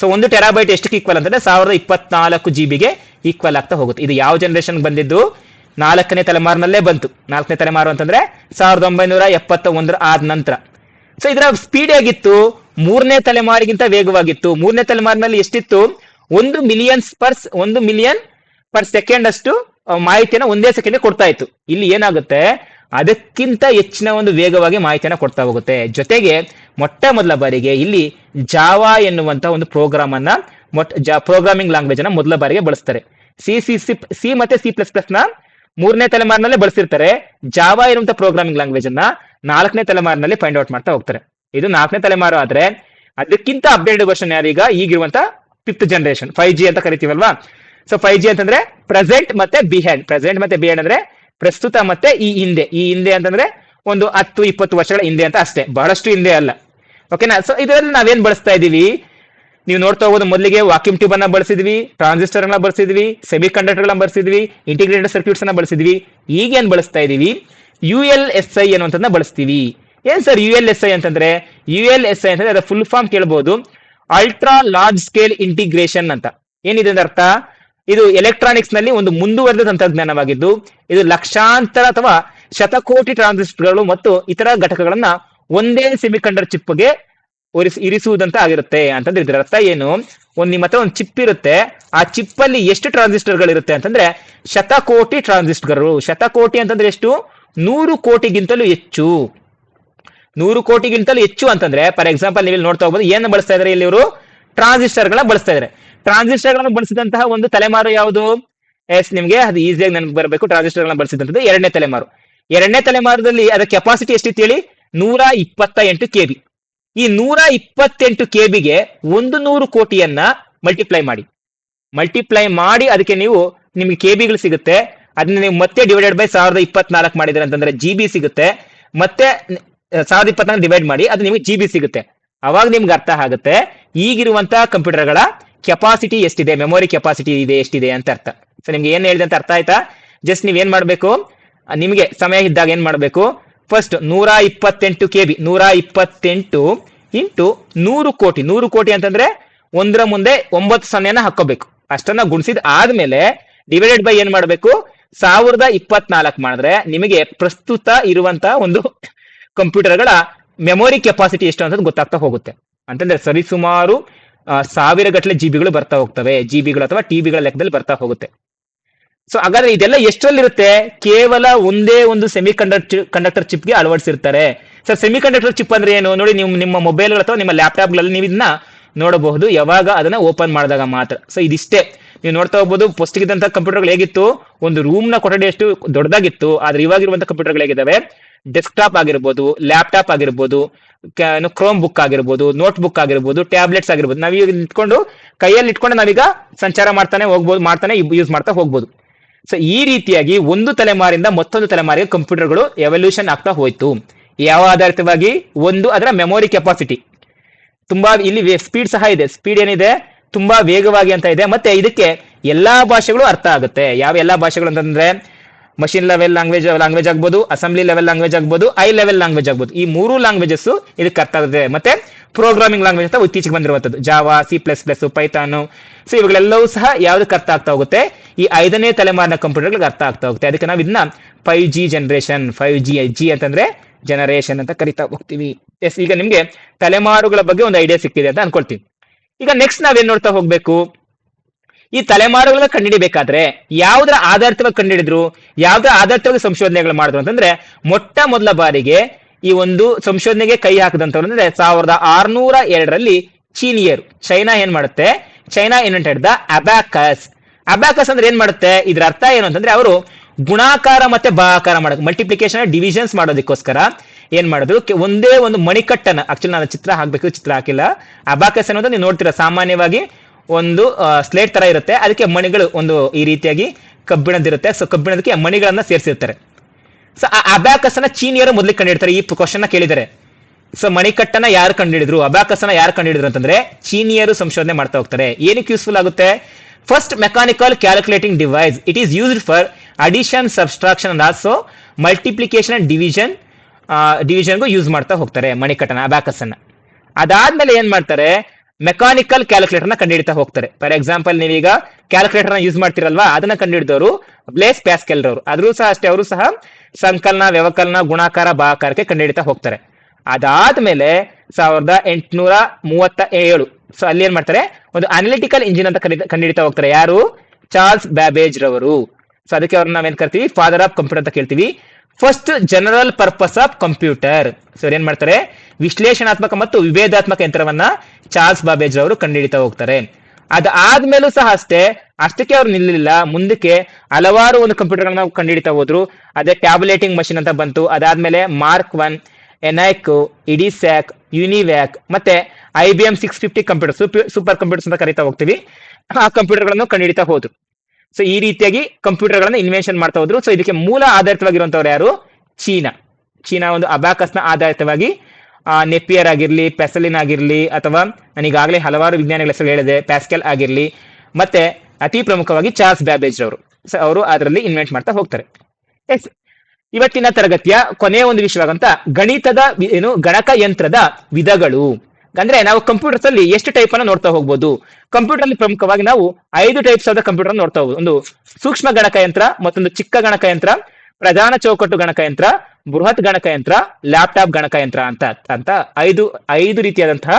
ಸೊ 1 ಟೆರಾಬೈಟ್ ಎಷ್ಟಕ್ಕೆ ಈಕ್ವಲ್ ಅಂತಂದ್ರೆ 1024 GB ಈಕ್ವಲ್ ಆಗ್ತಾ ಹೋಗುತ್ತೆ. ಇದು ಯಾವ ಜನರೇಷನ್ ಬಂದಿದ್ದು? 4ನೇ ತಲೆಮಾರಿನಲ್ಲೇ ಬಂತು. 4ನೇ ತಲೆಮಾರು ಅಂತಂದ್ರೆ 1971 ಆದ ನಂತರ. ಸೊ ಇದರ ಸ್ಪೀಡ್ ಹೇಗಿತ್ತು? 3ನೇ ತಲೆಮಾರಿಗಿಂತ ವೇಗವಾಗಿತ್ತು. 3ನೇ ತಲೆಮಾರಿನಲ್ಲಿ ಎಷ್ಟಿತ್ತು? 1 ಮಿಲಿಯನ್ ಪರ್ ಸೆಕೆಂಡ್ ಅಷ್ಟು ಮಾಹಿತಿಯನ್ನು ಒಂದೇ ಸೆಕೆಂಡ್ ಕೊಡ್ತಾ ಇತ್ತು. ಇಲ್ಲಿ ಏನಾಗುತ್ತೆ? ಅದಕ್ಕಿಂತ ಹೆಚ್ಚಿನ ಒಂದು ವೇಗವಾಗಿ ಮಾಹಿತಿಯನ್ನು ಕೊಡ್ತಾ ಹೋಗುತ್ತೆ. ಜೊತೆಗೆ ಮೊಟ್ಟ ಮೊದಲ ಬಾರಿಗೆ ಇಲ್ಲಿ ಜಾವಾ ಎನ್ನುವಂತ ಒಂದು ಪ್ರೋಗ್ರಾಮ್ ಅನ್ನ ಪ್ರೋಗ್ರಾಮಿಂಗ್ ಲ್ಯಾಂಗ್ವೇಜ್ ಅನ್ನ ಮೊದಲ ಬಾರಿಗೆ ಬಳಸ್ತಾರೆ. ಸಿ ಮತ್ತೆ C++ ನ 3ನೇ ತಲೆಮಾರಿನಲ್ಲೇ ಬಳಸಿರ್ತಾರೆ. ಜಾವಾ ಇರುವಂತ ಪ್ರೋಗ್ರಾಮಿಂಗ್ ಲ್ಯಾಂಗ್ವೇಜ್ ಅನ್ನ 4ನೇ ತಲೆಮಾರಿನಲ್ಲಿ ಫೈಂಡ್ ಔಟ್ ಮಾಡ್ತಾ ಹೋಗ್ತಾರೆ. ಇದು 4ನೇ ತಲೆಮಾರು ಆದ್ರೆ ಅದಕ್ಕಿಂತ ಅಪ್ಡೇಟೆಡ್ ವರ್ಷನ್ ಯಾರೀಗ? ಈಗಿರುವಂತ 5th ಜನರೇಷನ್ 5G ಅಂತ ಕರಿತೀವಲ್ವಾ. ಸೊ 5G ಅಂತಂದ್ರೆ ಪ್ರೆಸೆಂಟ್ ಮತ್ತೆ ಬಿಹೈಂಡ್. ಪ್ರೆಸೆಂಟ್ ಮತ್ತೆ ಬಿಹೈಂಡ್ ಅಂದ್ರೆ ಪ್ರಸ್ತುತ ಮತ್ತೆ ಈ ಹಿಂದೆ. ಈ ಹಿಂದೆ ಅಂತಂದ್ರೆ ಒಂದು 10-20 ವರ್ಷಗಳ ಹಿಂದೆ ಅಂತ ಅಷ್ಟೇ, ಬಹಳಷ್ಟು ಹಿಂದೆ ಅಲ್ಲ. ಓಕೆನಾ? ಸೊ ಇದರಲ್ಲಿ ನಾವೇನ್ ಬಳಸ್ತಾ ಇದೀವಿ? ನೀವು ನೋಡ್ತಾ ಹೋಗೋದು, ಮೊದಲಿಗೆ ವಾಕ್ಯೂಮ್ ಟ್ಯೂಬ್ ಅನ್ನ ಬಳಸಿದ್ವಿ, ಟ್ರಾನ್ಸಿಸ್ಟರ್ ಅನ್ನ ಬಳಸಿದ್ವಿ, ಸೆಮಿ ಕಂಡಕ್ಟರ್ ಗಳನ್ನ ಬಳಸಿದ್ವಿ, ಇಂಟಿಗ್ರೇಟೆಡ್ ಸರ್ಕ್ಯೂಟ್ಸ್ ಅನ್ನ ಬಳಸಿದ್ವಿ. ಈಗ ಏನ್ ಬಳಸ್ತಾ ಇದೀವಿ? ULSI ಅನ್ನುವಂಥದ್ದನ್ನ ಬಳಸ್ತೀವಿ. ಏನ್ ಸರ್ ULSI ಅಂತಂದ್ರೆ? ULSI ಅಂತಂದ್ರೆ ಅದರ ಫುಲ್ ಫಾರ್ಮ್ ಕೇಳಬಹುದು, ಅಲ್ಟ್ರಾ ಲಾರ್ಜ್ ಸ್ಕೇಲ್ ಇಂಟಿಗ್ರೇಷನ್ ಅಂತ. ಏನಿದೆ ಅರ್ಥ? ಇದು ಎಲೆಕ್ಟ್ರಾನಿಕ್ಸ್ ನಲ್ಲಿ ಒಂದು ಮುಂದುವರೆದ ತಂತ್ರಜ್ಞಾನವಾಗಿದ್ದು ಇದು ಲಕ್ಷಾಂತರ ಅಥವಾ ಶತಕೋಟಿ ಟ್ರಾನ್ಸಿಸ್ಟರ್ಗಳು ಮತ್ತು ಇತರ ಘಟಕಗಳನ್ನ ಒಂದೇ ಸೆಮಿಕಂಡಕ್ಟರ್ ಚಿಪ್ಗೆ ಇರಿಸುವುದಂತ ಆಗಿರುತ್ತೆ ಅಂತಂದ್ರೆ ಇದರ ಅರ್ಥ ಏನು? ನಿಮ್ಮ ಹತ್ರ ಒಂದು ಚಿಪ್ ಇರುತ್ತೆ. ಆ ಚಿಪ್ ಅಲ್ಲಿ ಎಷ್ಟು ಟ್ರಾನ್ಸಿಸ್ಟರ್ಗಳು ಇರುತ್ತೆ ಅಂತಂದ್ರೆ ಶತಕೋಟಿ ಟ್ರಾನ್ಸಿಸ್ಟರ್ಗಳು. ಶತಕೋಟಿ ಅಂತಂದ್ರೆ ಎಷ್ಟು? 100 ಕೋಟಿಗಿಂತಲೂ ಹೆಚ್ಚು. 100 ಕೋಟಿಗಿಂತಲೂ ಹೆಚ್ಚು ಅಂತಂದ್ರೆ ಫಾರ್ ಎಕ್ಸಾಂಪಲ್ ನೀವು ನೋಡ್ತಾ ಹೋಗ್ಬೋದು. ಏನು ಬಳಸ್ತಾ ಇದಾರೆ ಇಲ್ಲಿ? ಇವರು ಟ್ರಾನ್ಸಿಸ್ಟರ್ ಗಳನ್ನ ಬಳಸ್ತಾ ಇದಾರೆ. ಟ್ರಾನ್ಸಿಸ್ಟರ್ ಗಳನ್ನ ಬಳಸಿದಂತಹ ಒಂದು ತಲೆಮಾರು ಯಾವುದು? ಎಸ್, ನಿಮ್ಗೆ ಅದು ಈಸಿಯಾಗಿ ನನ್ಗೆ ಬರಬೇಕು. ಟ್ರಾನ್ಸಿಸ್ಟರ್ ಗಳನ್ನ ಬಳಸಿದಂತದ್ದು 2ನೇ ತಲೆಮಾರು. 2ನೇ ತಲೆಮಾರದಲ್ಲಿ ಅದರ ಕೆಪಾಸಿಟಿ ಎಷ್ಟಿತ್ತು ಹೇಳಿ? 128 KB. ಈ 128 KBಗೆ 100 ಕೋಟಿಯನ್ನ ಮಲ್ಟಿಪ್ಲೈ ಮಾಡಿ ಅದಕ್ಕೆ ನಿಮ್ಗೆ KBಗಳು ಸಿಗುತ್ತೆ. ಅದನ್ನ ನೀವು ಮತ್ತೆ ಡಿವೈಡೆಡ್ ಬೈ 1024 ಮಾಡಿದ್ರೆ ಅಂತಂದ್ರೆ GB ಸಿಗುತ್ತೆ. ಮತ್ತೆ 1024 ಡಿವೈಡ್ ಮಾಡಿ ಅದು ನಿಮಗೆ GB ಸಿಗುತ್ತೆ. ಅವಾಗ ನಿಮ್ಗೆ ಅರ್ಥ ಆಗುತ್ತೆ ಈಗಿರುವಂತಹ ಕಂಪ್ಯೂಟರ್ಗಳ ಕೆಪಾಸಿಟಿ ಎಷ್ಟಿದೆ, ಮೆಮೊರಿ ಕೆಪಾಸಿಟಿ ಇದೆ ಎಷ್ಟಿದೆ ಅಂತ ಅರ್ಥ. ಸೊ ನಿಮ್ಗೆ ಏನ್ ಹೇಳಿದೆ ಅಂತ ಅರ್ಥ ಆಯ್ತಾ? ಜಸ್ಟ್ ನೀವ್ ಏನ್ ಮಾಡ್ಬೇಕು, ನಿಮ್ಗೆ ಸಮಯ ಇದ್ದಾಗ ಏನ್ ಮಾಡ್ಬೇಕು, ಫಸ್ಟ್ 128 KB 128 ಇಂಟು 100 ಕೋಟಿ. 100 ಕೋಟಿ ಅಂತಂದ್ರೆ ಒಂದರ ಮುಂದೆ 9 ಸೊನ್ನೆನ ಹಾಕೋಬೇಕು. ಅಷ್ಟನ್ನ ಗುಣಿಸಿದ ಆದ್ಮೇಲೆ ಡಿವೈಡೆಡ್ ಬೈ ಏನ್ ಮಾಡ್ಬೇಕು, 1024 ಮಾಡಿದ್ರೆ ನಿಮಗೆ ಪ್ರಸ್ತುತ ಇರುವಂತಹ ಒಂದು ಕಂಪ್ಯೂಟರ್ಗಳ ಮೆಮೊರಿ ಕೆಪಾಸಿಟಿ ಎಷ್ಟು ಅಂತ ಗೊತ್ತಾಗ್ತಾ ಹೋಗುತ್ತೆ. ಅಂತಂದ್ರೆ ಸರಿಸುಮಾರು ಸಾವಿರ ಗಟ್ಟಲೆ ಜಿಬಿಗಳು ಬರ್ತಾ ಹೋಗ್ತವೆ, ಜಿಬಿಗಳು ಅಥವಾ ಟಿಬಿಗಳ ಲೆಕ್ಕದಲ್ಲಿ ಬರ್ತಾ ಹೋಗುತ್ತೆ. ಸೊ ಹಾಗಾದ್ರೆ ಇದೆಲ್ಲ ಎಷ್ಟರಲ್ಲಿರುತ್ತೆ? ಕೇವಲ ಒಂದೇ ಒಂದು ಕಂಡಕ್ಟರ್ ಚಿಪ್ಗೆ ಅಳವಡಿಸಿರ್ತಾರೆ. ಸರ್ ಸೆಮಿ ಕಂಡಕ್ಟರ್ ಚಿಪ್ ಅಂದ್ರೆ ಏನು ನೋಡಿ, ನೀವು ನಿಮ್ಮ ಮೊಬೈಲ್ ಅಥವಾ ನಿಮ್ಮ ಲ್ಯಾಪ್ಟಾಪ್ಗಳಲ್ಲಿ ನೀವು ಇದನ್ನ ನೋಡಬಹುದು, ಯಾವಾಗ ಅದನ್ನ ಓಪನ್ ಮಾಡಿದಾಗ ಮಾತ್ರ. ಸೊ ಇದಿಷ್ಟೇ ನೀವು ನೋಡ್ತಾ ಹೋಗ್ಬೋದು. ಫಸ್ಟ್ ಇದ್ದಂತ ಕಂಪ್ಯೂಟರ್ಗಳು ಹೇಗಿತ್ತು, ಒಂದು ರೂಮ್ ನ ಕೊಠಡಿಯಷ್ಟು ದೊಡ್ಡದಾಗಿತ್ತು. ಆದ್ರೆ ಇವಾಗಿರುವಂತಹ ಕಂಪ್ಯೂಟರ್ಗಳು ಹೇಗಿದ್ದಾವೆ, ಡೆಸ್ಕ್ಟಾಪ್ ಆಗಿರ್ಬೋದು, ಲ್ಯಾಪ್ಟಾಪ್ ಆಗಿರ್ಬೋದು, ಕ್ರೋಮ್ ಬುಕ್ ಆಗಿರ್ಬೋದು, ನೋಟ್ ಬುಕ್ ಆಗಿರ್ಬೋದು, ಟ್ಯಾಬ್ಲೆಟ್ಸ್ ಆಗಿರ್ಬೋದು, ನಾವೀಗ ಇಟ್ಕೊಂಡು ಕೈಯಲ್ಲಿ ಇಟ್ಕೊಂಡು ನಾವೀಗ ಸಂಚಾರ ಮಾಡ್ತಾನೆ ಯೂಸ್ ಮಾಡ್ತಾ ಹೋಗ್ಬೋದು. ಸೊ ಈ ರೀತಿಯಾಗಿ ಒಂದು ತಲೆಮಾರಿಂದ ಮತ್ತೊಂದು ತಲೆಮಾರಿಗೆ ಕಂಪ್ಯೂಟರ್ಗಳು ಎವಲ್ಯೂಷನ್ ಆಗ್ತಾ ಹೋಯ್ತು. ಯಾವ ಆಧಾರಿತವಾಗಿ? ಒಂದು, ಅದರ ಮೆಮೊರಿ ಕೆಪಾಸಿಟಿ ತುಂಬಾ, ಇಲ್ಲಿ ಸ್ಪೀಡ್ ಸಹ ಇದೆ. ಸ್ಪೀಡ್ ಏನಿದೆ, ತುಂಬಾ ವೇಗವಾಗಿ ಅಂತ ಇದೆ. ಮತ್ತೆ ಇದಕ್ಕೆ ಎಲ್ಲಾ ಭಾಷೆಗಳು ಅರ್ಥ ಆಗುತ್ತೆ. ಯಾವ ಎಲ್ಲಾ ಭಾಷೆಗಳು ಅಂತಂದ್ರೆ ಮಷಿನ್ ಲೆವೆಲ್ ಲ್ಯಾಂಗ್ವೇಜ್ ಆಗ್ಬೋದು, ಅಸೆಂಬ್ಲಿ ಲೆವೆಲ್ ಲ್ಯಾಂಗ್ವೇಜ್ ಆಗ್ಬೋದು, ಐ ಲೆವೆಲ್ ಲ್ಯಾಂಗ್ವೇಜ್ ಆಗ್ಬೋದು. ಈ 3 ಲ್ಯಾಂಗ್ವೇಜಸ್ ಇದಕ್ಕೆ ಅರ್ಥ ಆಗುತ್ತೆ. ಮತ್ತೆ ಪ್ರೋಗ್ರಾಮಿಂಗ್ ಲ್ಯಾಂಗ್ವೇಜ್ ಅಂತ ಇತ್ತೀಚೆಗೆ ಬಂದಿರುವಂತದ್ದು ಜಾವಾ, C++, ಪೈಥಾನ್. ಸೊ ಇವುಗಳೆಲ್ಲವೂ ಸಹ ಯಾವ್ದಕ್ಕೆ ಅರ್ಥ ಆಗ್ತಾ ಹೋಗುತ್ತೆ? ಈ 5ನೇ ತಲೆಮಾರಿನ ಕಂಪ್ಯೂಟರ್ಗಳಿಗೆ ಅರ್ಥ ಆಗ್ತಾ ಹೋಗುತ್ತೆ. ಅದಕ್ಕೆ ನಾವು ಇದನ್ನ 5G ಜನರೇಷನ್, 5G ಅಂತಂದ್ರೆ ಜನರೇಷನ್ ಅಂತ ಕರಿತಾ ಹೋಗ್ತೀವಿ. ಎಸ್, ಈಗ ನಿಮ್ಗೆ ತಲೆಮಾರುಗಳ ಬಗ್ಗೆ ಒಂದು ಐಡಿಯಾ ಸಿಕ್ಕಿದೆ ಅಂತ ಅನ್ಕೊಳ್ತೀವಿ. ಈಗ ನೆಕ್ಸ್ಟ್ ನಾವೇನ್ ನೋಡ್ತಾ ಹೋಗ್ಬೇಕು? ಈ ತಲೆಮಾರುಗಳನ್ನ ಕಂಡುಹಿಡಿಬೇಕಾದ್ರೆ ಯಾವ್ದ್ರ ಆಧಾರಿತವಾಗಿ ಕಂಡುಹಿಡಿದ್ರು, ಯಾವ್ದ್ರ ಆಧಾರಿತವಾಗಿ ಸಂಶೋಧನೆಗಳು ಮಾಡಿದ್ರು ಅಂತಂದ್ರೆ, ಮೊಟ್ಟ ಮೊದಲ ಬಾರಿಗೆ ಈ ಒಂದು ಸಂಶೋಧನೆಗೆ ಕೈ ಹಾಕಿದಂತವ್ರು ಅಂದ್ರೆ 1602ರಲ್ಲಿ ಚೀನಿಯರು. ಚೈನಾ ಏನ್ ಮಾಡುತ್ತೆ, China invented the abacus. Abacus ಅಂದ್ರೆ ಏನ್ ಮಾಡುತ್ತೆ, ಇದ್ರ ಅರ್ಥ ಏನು ಅಂತಂದ್ರೆ, ಅವರು ಗುಣಾಕಾರ ಮತ್ತೆ ಭಾಗಾಕಾರ ಮಾಡೋದು, ಮಲ್ಟಿಪ್ಲಿಕೇಶನ್ ಡಿವಿಷನ್ಸ್ ಮಾಡೋದಕ್ಕೋಸ್ಕರ ಏನ್ ಮಾಡಿದ್ರು, ಒಂದೇ ಒಂದು ಮಣಿಕಟ್ಟನ, ಆಕ್ಚುಲಿ ನಾನು ಚಿತ್ರ ಹಾಕ್ಬೇಕು, ಚಿತ್ರ ಹಾಕಿಲ್ಲ. ಅಬ್ಯಾಕಸ್ ಅನ್ನೋದು ನೀವು ನೋಡ್ತೀರಾ, ಸಾಮಾನ್ಯವಾಗಿ ಒಂದು ಸ್ಲೇಟ್ ತರ ಇರುತ್ತೆ, ಅದಕ್ಕೆ ಮಣಿಗಳು ಒಂದು ಈ ರೀತಿಯಾಗಿ ಕಬ್ಬಿಣದಿರುತ್ತೆ. ಸೊ ಕಬ್ಬಿಣದಕ್ಕೆ ಮಣಿಗಳನ್ನ ಸೇರಿಸಿರ್ತಾರೆ. ಸೊ ಆ ಅಬ್ಯಾಕಸ್ ಅನ್ನ ಚೀನಿಯರು ಮೊದಲಿಗೆ ಕಂಡಿಡ್ತಾರೆ. ಈ ಕ್ವಶನ್ ಕೇಳಿದ್ದಾರೆ. ಸೊ ಮಣಿಕಟ್ಟನ ಯಾರು ಕಂಡುಹಿಡಿದ್ರು, ಅಬ್ಯಾಕಸ್ ಅನ್ನ ಯಾರು ಕಂಡುಹಿಡಿದ್ರು ಅಂತಂದ್ರೆ ಚೀನಿಯರು ಸಂಶೋಧನೆ ಮಾಡ್ತಾ ಹೋಗ್ತಾರೆ. ಏನಕ್ಕೆ ಯೂಸ್ಫುಲ್ ಆಗುತ್ತೆ? First mechanical calculating device, it is used for addition, subtraction and also multiplication and ಡಿವಿಷನ್ಗೂ ಯೂಸ್ ಮಾಡ್ತಾ ಹೋಗ್ತಾರೆ ಮಣಿಕಟ್ಟನ, ಅಬ್ಯಾಕಸ್ ಅನ್ನ. ಅದಾದ್ಮೇಲೆ ಏನ್ ಮಾಡ್ತಾರೆ, ಮೆಕ್ಯಾನಿಕಲ್ ಕ್ಯಾಲ್ಕುಲೇಟರ್ ನ ಕಂಡುಹಿಡಿತಾ ಹೋಗ್ತಾರೆ. ಫಾರ್ ಎಕ್ಸಾಂಪಲ್, ನೀವೀಗ ಕ್ಯಾಲ್ಕುಲೇಟರ್ ನ ಯೂಸ್ ಮಾಡ್ತಿರಲ್ವಾ, ಅದನ್ನ ಕಂಡುಹಿಡಿದವರು ಬ್ಲೇಸ್ ಪ್ಯಾಸ್ಕಲ್ ರವರು. ಆದ್ರೂ ಸಹ ಅಷ್ಟೇ, ಅವರು ಸಹ ಸಂಕಲನ, ವ್ಯವಕಲನ, ಗುಣಾಕಾರ, ಭಾಗಾಕಾರಕ್ಕೆ ಕಂಡುಹಿಡಿತಾ ಹೋಗ್ತಾರೆ. ಅದಾದ್ಮೇಲೆ 1837, ಸೊ ಅಲ್ಲಿ ಏನ್ ಮಾಡ್ತಾರೆ, ಒಂದು ಅನಾಲಿಟಿಕಲ್ ಇಂಜಿನ್ ಅಂತ ಕಂಡುಹಿಡಿತಾ ಹೋಗ್ತಾರೆ. ಯಾರು? ಚಾರ್ಲ್ಸ್ ಬ್ಯಾಬೇಜ್ ರವರು. ಸೊ ಅದಕ್ಕೆ ಅವ್ರನ್ನ ನಾವೇನ್ ಕರಿತೀವಿ, ಫಾದರ್ ಆಫ್ ಕಂಪ್ಯೂಟರ್ ಅಂತ ಕೇಳ್ತೀವಿ. First general purpose of computer. So ಏನ್ ಮಾಡ್ತಾರೆ, ವಿಶ್ಲೇಷಣಾತ್ಮಕ ಮತ್ತು ವಿಭೇದಾತ್ಮಕ ಯಂತ್ರವನ್ನ ಚಾರ್ಲ್ಸ್ ಬಾಬೇಜ್ ಅವರು ಕಂಡುಹಿಡಿತಾ ಹೋಗ್ತಾರೆ. ಅದಾದ್ಮೇಲೂ ಸಹ ಅಷ್ಟಕ್ಕೆ ಅವ್ರು ನಿಲ್ಲಿಲ್ಲ, ಮುಂದಕ್ಕೆ ಹಲವಾರು ಒಂದು ಕಂಪ್ಯೂಟರ್ಗಳನ್ನ ಕಂಡುಹಿಡಿತಾ ಹೋದ್ರು. ಅದೇ ಟ್ಯಾಬ್ಲೇಟಿಂಗ್ ಮಷಿನ್ ಅಂತ ಬಂತು. ಅದಾದ್ಮೇಲೆ ಮಾರ್ಕ್ 1, ಎನೈಕ್, ಇಡಿಸ್ಯಾಕ್, ಯುನಿವ್ಯಾಕ್, ಮತ್ತೆ IBM 650 ಕಂಪ್ಯೂಟರ್, ಸೂಪರ್ ಕಂಪ್ಯೂಟರ್ಸ್ ಅಂತ ಕರಿತಾ ಹೋಗ್ತೀವಿ. ಆ ಕಂಪ್ಯೂಟರ್ಗಳನ್ನು ಕಂಡುಹಿಡಿತಾ ಹೋದ್ರು. ಸೊ ಈ ರೀತಿಯಾಗಿ ಕಂಪ್ಯೂಟರ್ಗಳನ್ನ ಇನ್ವೆನ್ಷನ್ ಮಾಡ್ತಾ ಹೋದ್ರು. ಸೊ ಇದಕ್ಕೆ ಮೂಲ ಆಧಾರಿತವಾಗಿರುವಂತವ್ರು ಯಾರು? ಚೀನಾ ಒಂದು ಅಬ್ಯಾಕಸ್ ನ ಆಧಾರಿತವಾಗಿ ನೆಪಿಯರ್ ಆಗಿರ್ಲಿ, ಪೆಸಲಿನ್ ಆಗಿರ್ಲಿ, ಅಥವಾ ನಾನೀಗಾಗಲೇ ಹಲವಾರು ವಿಜ್ಞಾನಿಗಳ ಹೆಸರು ಹೇಳಿದೆ, ಪ್ಯಾಸ್ಕಲ್ ಆಗಿರ್ಲಿ, ಮತ್ತೆ ಅತಿ ಪ್ರಮುಖವಾಗಿ ಚಾರ್ಲ್ಸ್ ಬ್ಯಾಬೇಜ್ ಅವರು. ಸೊ ಅವರು ಅದರಲ್ಲಿ ಇನ್ವೆಂಟ್ ಮಾಡ್ತಾ ಹೋಗ್ತಾರೆ. ಎಸ್, ಇವತ್ತಿನ ತರಗತಿಯ ಕೊನೆಯ ಒಂದು ವಿಷಯವಾಗಂತ ಗಣಿತದ ಗಣಕಯಂತ್ರದ ವಿಧಗಳು. ಅಂದ್ರೆ ನಾವು ಕಂಪ್ಯೂಟರ್ಸ್ ಅಲ್ಲಿ ಎಷ್ಟು ಟೈಪ್ ಅನ್ನ ನೋಡ್ತಾ ಹೋಗ್ಬೋದು. ಕಂಪ್ಯೂಟರ್ ಅಲ್ಲಿ ಪ್ರಮುಖವಾಗಿ ನಾವು 5 ಟೈಪ್ಸ್ ಆದ ಕಂಪ್ಯೂಟರ್ ನೋಡ್ತಾ ಹೋಗ್ಬೋದು. ಒಂದು ಸೂಕ್ಷ್ಮ ಗಣಕಯಂತ್ರ, ಮತ್ತೊಂದು ಚಿಕ್ಕ ಗಣಕಯಂತ್ರ, ಪ್ರಧಾನ ಚೌಕಟ್ಟು ಗಣಕಯಂತ್ರ, ಬೃಹತ್ ಗಣಕಯಂತ್ರ, ಲ್ಯಾಪ್ಟಾಪ್ ಗಣಕಯಂತ್ರ ಅಂತ ಐದು ರೀತಿಯಾದಂತಹ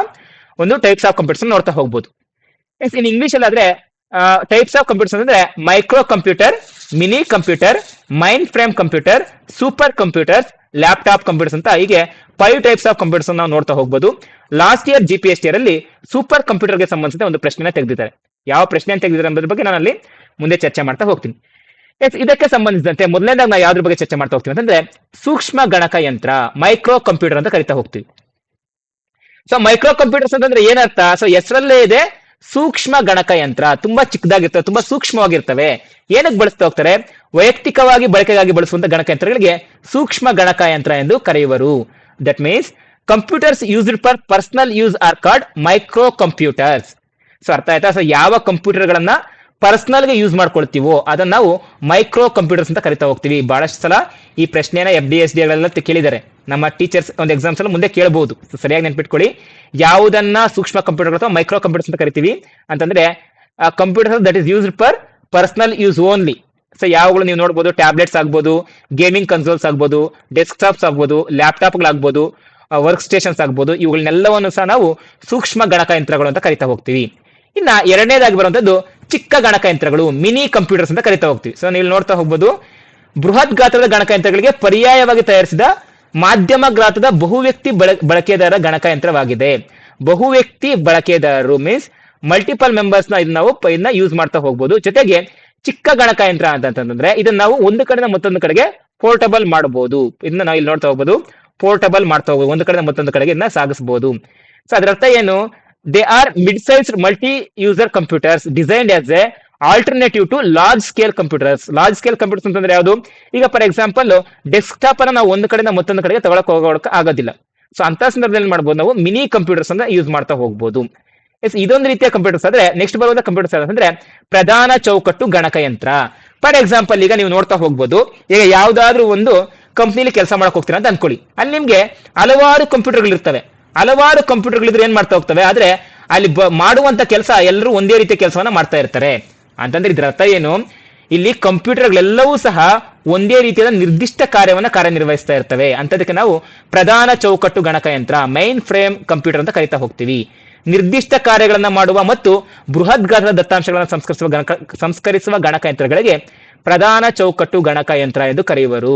ಒಂದು ಟೈಪ್ಸ್ ಆಫ್ ಕಂಪ್ಯೂಟರ್ಸ್ ನೋಡ್ತಾ ಹೋಗ್ಬೋದು. ಇನ್ ಇಂಗ್ಲಿಷ್ ಅಲ್ಲಿ ಆದ್ರೆ ಟೈಪ್ಸ್ ಆಫ್ ಕಂಪ್ಯೂಟರ್ಸ್ ಅಂದ್ರೆ micro computer, mini computer, mind frame computer, super computers, laptop computers ಅಂತ ಹೀಗೆ 5 ಟೈಪ್ಸ್ ಆಫ್ ಕಂಪ್ಯೂಟರ್ಸ್ ನಾವು ನೋಡ್ತಾ ಹೋಗ್ಬೋದು. ಲಾಸ್ಟ್ ಇಯರ್ GPST ಅಲ್ಲಿ ಸೂಪರ್ ಕಂಪ್ಯೂಟರ್ಗೆ ಸಂಬಂಧಿಸಿದ ಒಂದು ಪ್ರಶ್ನೆನ ತೆಗೆದಿದ್ದಾರೆ. ಯಾವ ಪ್ರಶ್ನೆ ತೆಗೆದಿದ್ದಾರೆ ಅನ್ನೋದ್ರ ಬಗ್ಗೆ ನಾನು ಅಲ್ಲಿ ಮುಂದೆ ಚರ್ಚೆ ಮಾಡ್ತಾ ಹೋಗ್ತೀನಿ. ಇದಕ್ಕೆ ಸಂಬಂಧಿಸಿದಂತೆ ಮೊದಲನೇದಾಗಿ ನಾವು ಯಾವ್ದ್ರ ಬಗ್ಗೆ ಚರ್ಚೆ ಮಾಡ್ತಾ ಹೋಗ್ತೀವಿ ಅಂತಂದ್ರೆ ಸೂಕ್ಷ್ಮ ಗಣಕಯಂತ್ರ, ಮೈಕ್ರೋ ಕಂಪ್ಯೂಟರ್ ಅಂತ ಕರಿತಾ ಹೋಗ್ತೀವಿ. ಸೊ ಮೈಕ್ರೋ ಕಂಪ್ಯೂಟರ್ಸ್ ಅಂತಂದ್ರೆ ಏನರ್ಥ? ಸೊ ಹೆಸರಲ್ಲೇ ಇದೆ, ಸೂಕ್ಷ್ಮ ಗಣಕಯಂತ್ರ, ತುಂಬಾ ಚಿಕ್ಕದಾಗಿರ್ತವೆ, ತುಂಬಾ ಸೂಕ್ಷ್ಮವಾಗಿರ್ತವೆ. ಏನಕ್ಕೆ ಬಳಸ್ತಾ ಹೋಗ್ತಾರೆ? ವೈಯಕ್ತಿಕವಾಗಿ ಬಳಕೆಗಾಗಿ ಬಳಸುವಂತ ಗಣಕಯಂತ್ರಗಳಿಗೆ ಸೂಕ್ಷ್ಮ ಗಣಕಯಂತ್ರ ಎಂದು ಕರೆಯುವರು. That means computers used for personal use are called micro computers. So ಅರ್ಥ ಆಯ್ತಾ? ಸೊ ಯಾವ ಕಂಪ್ಯೂಟರ್ ಗಳನ್ನ ಪರ್ಸನಲ್ ಗೆ ಯೂಸ್ ಮಾಡ್ಕೊಳ್ತೀವೋ ಅದನ್ನ ನಾವು ಮೈಕ್ರೋ ಕಂಪ್ಯೂಟರ್ಸ್ ಅಂತ ಕರಿತಾ ಹೋಗ್ತೀವಿ. ಬಹಳಷ್ಟು ಸಲ ಈ ಪ್ರಶ್ನೆನ FDSD ಗಳೆಲ್ಲ ಕೇಳಿದ್ದಾರೆ. ನಮ್ಮ ಟೀಚರ್ಸ್ ಒಂದು ಎಕ್ಸಾಮ್ಸ್ ಅಲ್ಲಿ ಮುಂದೆ ಕೇಳಬಹುದು. ಸರಿಯಾಗಿ ನೆನ್ಪಿಟ್ಕೊಳ್ಳಿ, ಯಾವುದನ್ನ ಸೂಕ್ಷ್ಮ ಕಂಪ್ಯೂಟರ್ ಅಥವಾ ಮೈಕ್ರೋ ಕಂಪ್ಯೂಟರ್ಸ್ ಅಂತ ಕರಿತೀವಿ ಅಂತಂದ್ರೆ computer that is used for personal use only. So ಯಾವಾಗಲೂ ನೀವು ನೋಡ್ಬೋದು, ಟ್ಯಾಬ್ಲೆಟ್ಸ್ ಆಗ್ಬೋದು, ಗೇಮಿಂಗ್ ಕನ್ಸೋಲ್ಸ್ ಆಗ್ಬೋದು, ಡೆಸ್ಕ್ಟಾಪ್ಸ್ ಆಗ್ಬೋದು, ಲ್ಯಾಪ್ಟಾಪ್ಗಳಾಗ್ಬೋದು, ವರ್ಕ್ ಸ್ಟೇಷನ್ಸ್ ಆಗ್ಬೋದು, ಇವುಗಳನ್ನೆಲ್ಲವನ್ನು ಸಹ ನಾವು ಸೂಕ್ಷ್ಮ ಗಣಕಯಂತ್ರಗಳು ಅಂತ ಕರಿತಾ ಹೋಗ್ತೀವಿ. ಇನ್ನ ಎರಡನೇದಾಗಿ ಬರುವಂತದ್ದು ಚಿಕ್ಕ ಗಣಕಯಂತ್ರಗಳು, ಮಿನಿ ಕಂಪ್ಯೂಟರ್ಸ್ ಅಂತ ಕರಿತಾ ಹೋಗ್ತೀವಿ. ಸೊ ನೀವು ನೋಡ್ತಾ ಹೋಗ್ಬೋದು, ಬೃಹತ್ ಗಾತ್ರದ ಗಣಕಯಂತ್ರಗಳಿಗೆ ಪರ್ಯಾಯವಾಗಿ ತಯಾರಿಸಿದ ಮಾಧ್ಯಮ ಗಾತ್ರದ ಬಹುವ್ಯಕ್ತಿ ಬಳಕೆದಾರ ಗಣಕಯಂತ್ರವಾಗಿದೆ. ಬಹುವ್ಯಕ್ತಿ ಬಳಕೆದಾರರು ಮೀನ್ಸ್ ಮಲ್ಟಿಪಲ್ ಮೆಂಬರ್ಸ್ ನ ನಾವು ಇದನ್ನ ಯೂಸ್ ಮಾಡ್ತಾ ಹೋಗ್ಬೋದು. ಜೊತೆಗೆ ಚಿಕ್ಕ ಗಣಕಯಂತ್ರ ಅಂತಂದ್ರೆ ಇದನ್ನ ನಾವು ಒಂದು ಕಡೆಯಿಂದ ಮತ್ತೊಂದು ಕಡೆಗೆ ಪೋರ್ಟಬಲ್ ಮಾಡಬಹುದು. ಇದನ್ನ ನಾವು ಇಲ್ಲಿ ನೋಡ್ತಾ ಹೋಗ್ಬೋದು, ಪೋರ್ಟಬಲ್ ಮಾಡ್ತಾ ಹೋಗ್ಬೋದು, ಒಂದು ಕಡೆಯಿಂದ ಮತ್ತೊಂದು ಕಡೆಗೆ ಇದನ್ನ ಸಾಗಿಸಬಹುದು. ಸೊ ಅದರ ಅರ್ಥ ಏನು? They are mid sized multi user computers designed as a alternative to large scale computers. Large scale computers ಅಂತಂದ್ರೆ ಯಾವುದು? ಈಗ ಫಾರ್ ಎಕ್ಸಾಂಪಲ್ ಡೆಸ್ಕ್ಟಾಪ್ ಅನ್ನ ನಾವು ಒಂದು ಕಡೆಯಿಂದ ಮತ್ತೊಂದು ಕಡೆಗೆ ತಗೊಳಕ್ ಹೋಗೋಕೆ ಆಗೋದಿಲ್ಲ. ಸೊ ಅಂತ ಸಂದರ್ಭದಲ್ಲಿ ಮಾಡ್ಬೋದು ನಾವು ಮಿನಿ ಕಂಪ್ಯೂಟರ್ಸ್ ಅನ್ನ ಯೂಸ್ ಮಾಡ್ತಾ ಹೋಗ್ಬೋದು. ಇದೊಂದು ರೀತಿಯ ಕಂಪ್ಯೂಟರ್ಸ್ ಆದ್ರೆ ನೆಕ್ಸ್ಟ್ ಬರುವಂತ ಕಂಪ್ಯೂಟರ್ಸ್ ಅಂದ್ರೆ ಪ್ರಧಾನ ಚೌಕಟ್ಟು ಗಣಕಯಂತ್ರ. ಫಾರ್ ಎಕ್ಸಾಂಪಲ್ ಈಗ ನೀವು ನೋಡ್ತಾ ಹೋಗ್ಬೋದು, ಈಗ ಯಾವ್ದಾದ್ರು ಒಂದು ಕಂಪ್ನಿಲಿ ಕೆಲಸ ಮಾಡಕ್ ಹೋಗ್ತೀರಾ ಅಂತ ಅನ್ಕೊಳ್ಳಿ. ಅಲ್ಲಿ ನಿಮ್ಗೆ ಹಲವಾರು ಕಂಪ್ಯೂಟರ್ಗಳು ಇರ್ತವೆ. ಹಲವಾರು ಕಂಪ್ಯೂಟರ್ಗಳಿದ್ರೆ ಏನ್ ಮಾಡ್ತಾ ಹೋಗ್ತವೆ, ಆದ್ರೆ ಅಲ್ಲಿ ಮಾಡುವಂತ ಕೆಲಸ ಎಲ್ಲರೂ ಒಂದೇ ರೀತಿಯ ಕೆಲಸವನ್ನ ಮಾಡ್ತಾ ಇರ್ತಾರೆ. ಅಂತಂದ್ರೆ ಇದ್ರ ಅರ್ಥ ಏನು? ಇಲ್ಲಿ ಕಂಪ್ಯೂಟರ್ಗಳೆಲ್ಲವೂ ಸಹ ಒಂದೇ ರೀತಿಯಾದ ನಿರ್ದಿಷ್ಟ ಕಾರ್ಯವನ್ನ ಕಾರ್ಯನಿರ್ವಹಿಸ್ತಾ ಇರ್ತವೆ. ಅಂತದಕ್ಕೆ ನಾವು ಪ್ರಧಾನ ಚೌಕಟ್ಟು ಗಣಕಯಂತ್ರ, ಮೈನ್ ಫ್ರೇಮ್ ಕಂಪ್ಯೂಟರ್ ಅಂತ ಕರಿತಾ ಹೋಗ್ತೀವಿ. ನಿರ್ದಿಷ್ಟ ಕಾರ್ಯಗಳನ್ನ ಮಾಡುವ ಮತ್ತು ಬೃಹತ್ ಗಾತ್ರದ ದತ್ತಾಂಶಗಳನ್ನು ಸಂಸ್ಕರಿಸುವ ಗಣಕಯಂತ್ರಗಳಿಗೆ ಪ್ರಧಾನ ಚೌಕಟ್ಟು ಗಣಕಯಂತ್ರ ಎಂದು ಕರೆಯುವರು.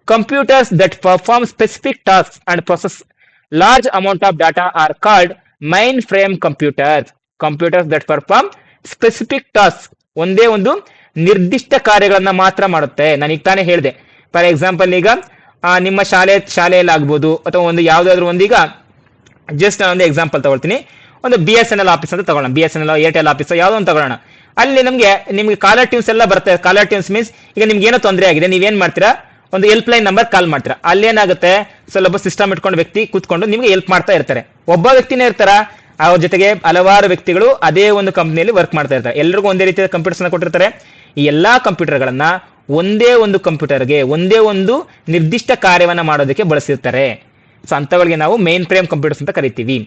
Computers that perform specific task and process large amount of data are called main frame computers. Computers that perform specific task, ಒಂದೇ ಒಂದು ನಿರ್ದಿಷ್ಟ ಕಾರ್ಯಗಳನ್ನ ಮಾತ್ರ ಮಾಡುತ್ತೆ. ನಾನು ಈಗ ತಾನೇ ಹೇಳಿದೆ, ಫಾರ್ ಎಕ್ಸಾಂಪಲ್ ಈಗ ನಿಮ್ಮ ಶಾಲೆಯಲ್ಲಿ ಆಗ್ಬೋದು, ಅಥವಾ ಒಂದು ಯಾವ್ದಾದ್ರು ಒಂದೀಗ ಜಸ್ಟ್ ನಾನು ಒಂದು ಎಕ್ಸಾಂಪಲ್ ತಗೊಳ್ತೀನಿ. ಒಂದು BSNL ಆಫೀಸ್ ಅಂತ ತಗೊಳ್ಳೋಣ, BSNL ಏರ್ಟೆಲ್ ಆಫೀಸ್ ಯಾವುದೋ ಒಂದು ತಗೊಳ್ಳೋಣ. ಅಲ್ಲಿ ನಿಮ್ಗೆ ಕಾಲರ್ ಟ್ಯೂನ್ಸ್ ಎಲ್ಲ ಬರುತ್ತೆ. ಕಾಲರ್ ಟ್ಯೂನ್ಸ್ ಮೀನ್ಸ್ ಈಗ ನಿಮ್ಗೆ ಏನೋ ತೊಂದರೆ ಆಗಿದೆ, ನೀವೇನ್ ಮಾಡ್ತೀರಾ, ಒಂದು ಹೆಲ್ಪ್ ಲೈನ್ ನಂಬರ್ ಕಾಲ್ ಮಾಡ್ತೀರಾ. ಅಲ್ಲೇನಾಗುತ್ತೆ, ಸ್ವಲ್ಪ ಸಿಸ್ಟಮ್ ಇಟ್ಕೊಂಡು ವ್ಯಕ್ತಿ ಕೂತ್ಕೊಂಡು ನಿಮ್ಗೆ ಹೆಲ್ಪ್ ಮಾಡ್ತಾ ಇರ್ತಾರೆ. ಒಬ್ಬ ವ್ಯಕ್ತಿನೇ ಇರ್ತಾರ, ಅವ್ರ ಜೊತೆಗೆ ಹಲವಾರು ವ್ಯಕ್ತಿಗಳು ಅದೇ ಒಂದು ಕಂಪ್ನಿಯಲ್ಲಿ ವರ್ಕ್ ಮಾಡ್ತಾ ಇರ್ತಾರೆ. ಎಲ್ರಿಗೂ ಒಂದೇ ರೀತಿಯ ಕಂಪ್ಯೂಟರ್ಸ್ ಕೊಟ್ಟಿರ್ತಾರೆ. ಈ ಎಲ್ಲಾ ಕಂಪ್ಯೂಟರ್ಗಳನ್ನ ಒಂದೇ ಒಂದು ಕಂಪ್ಯೂಟರ್ಗೆ ಒಂದೇ ಒಂದು ನಿರ್ದಿಷ್ಟ ಕಾರ್ಯವನ್ನ ಮಾಡೋದಕ್ಕೆ ಬಳಸಿರ್ತಾರೆ. ಸೊ ಅಂತವರಿಗೆ ನಾವು ಮೇನ್ ಫ್ರೇಮ್ ಕಂಪ್ಯೂಟರ್ಸ್ ಅಂತ ಕರಿತೀವಿ.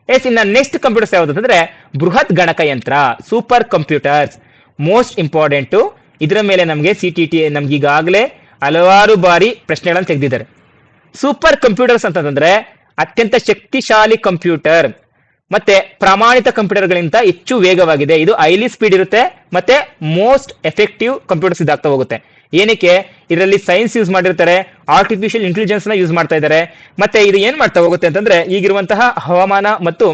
ಇನ್ನ ನೆಕ್ಸ್ಟ್ ಕಂಪ್ಯೂಟರ್ಸ್ ಯಾವ್ದು ಅಂತಂದ್ರೆ ಬೃಹತ್ ಗಣಕಯಂತ್ರ, ಸೂಪರ್ ಕಂಪ್ಯೂಟರ್ಸ್. ಮೋಸ್ಟ್ ಇಂಪಾರ್ಟೆಂಟ್, ಇದರ ಮೇಲೆ ನಮಗೆ CTT ನಮ್ಗೆ ಈಗಾಗಲೇ ಹಲವಾರು ಬಾರಿ ಪ್ರಶ್ನೆಗಳನ್ನು ತೆಗೆದಿದ್ದಾರೆ. ಸೂಪರ್ ಕಂಪ್ಯೂಟರ್ಸ್ ಅಂತಂದ್ರೆ ಅತ್ಯಂತ ಶಕ್ತಿಶಾಲಿ ಕಂಪ್ಯೂಟರ್, ಮತ್ತೆ ಪ್ರಮಾಣಿತ ಕಂಪ್ಯೂಟರ್ಗಳಿಂದ ಹೆಚ್ಚು ವೇಗವಾಗಿದೆ. ಇದು ಹೈಲಿ ಸ್ಪೀಡ್ ಇರುತ್ತೆ, ಮತ್ತೆ ಮೋಸ್ಟ್ ಎಫೆಕ್ಟಿವ್ ಕಂಪ್ಯೂಟರ್ಸ್ ಇದಾಗ್ತಾ ಹೋಗುತ್ತೆ. ಏನಕ್ಕೆ? ಇದರಲ್ಲಿ ಸೈನ್ಸ್ ಯೂಸ್ ಮಾಡಿರ್ತಾರೆ, ಆರ್ಟಿಫಿಷಿಯಲ್ ಇಂಟೆಲಿಜೆನ್ಸ್ ನ ಯೂಸ್ ಮಾಡ್ತಾ ಇದ್ದಾರೆ. ಮತ್ತೆ ಇದು ಏನ್ ಮಾಡ್ತಾ ಹೋಗುತ್ತೆ ಅಂತಂದ್ರೆ ಈಗಿರುವಂತಹ ಹವಾಮಾನ ಮತ್ತು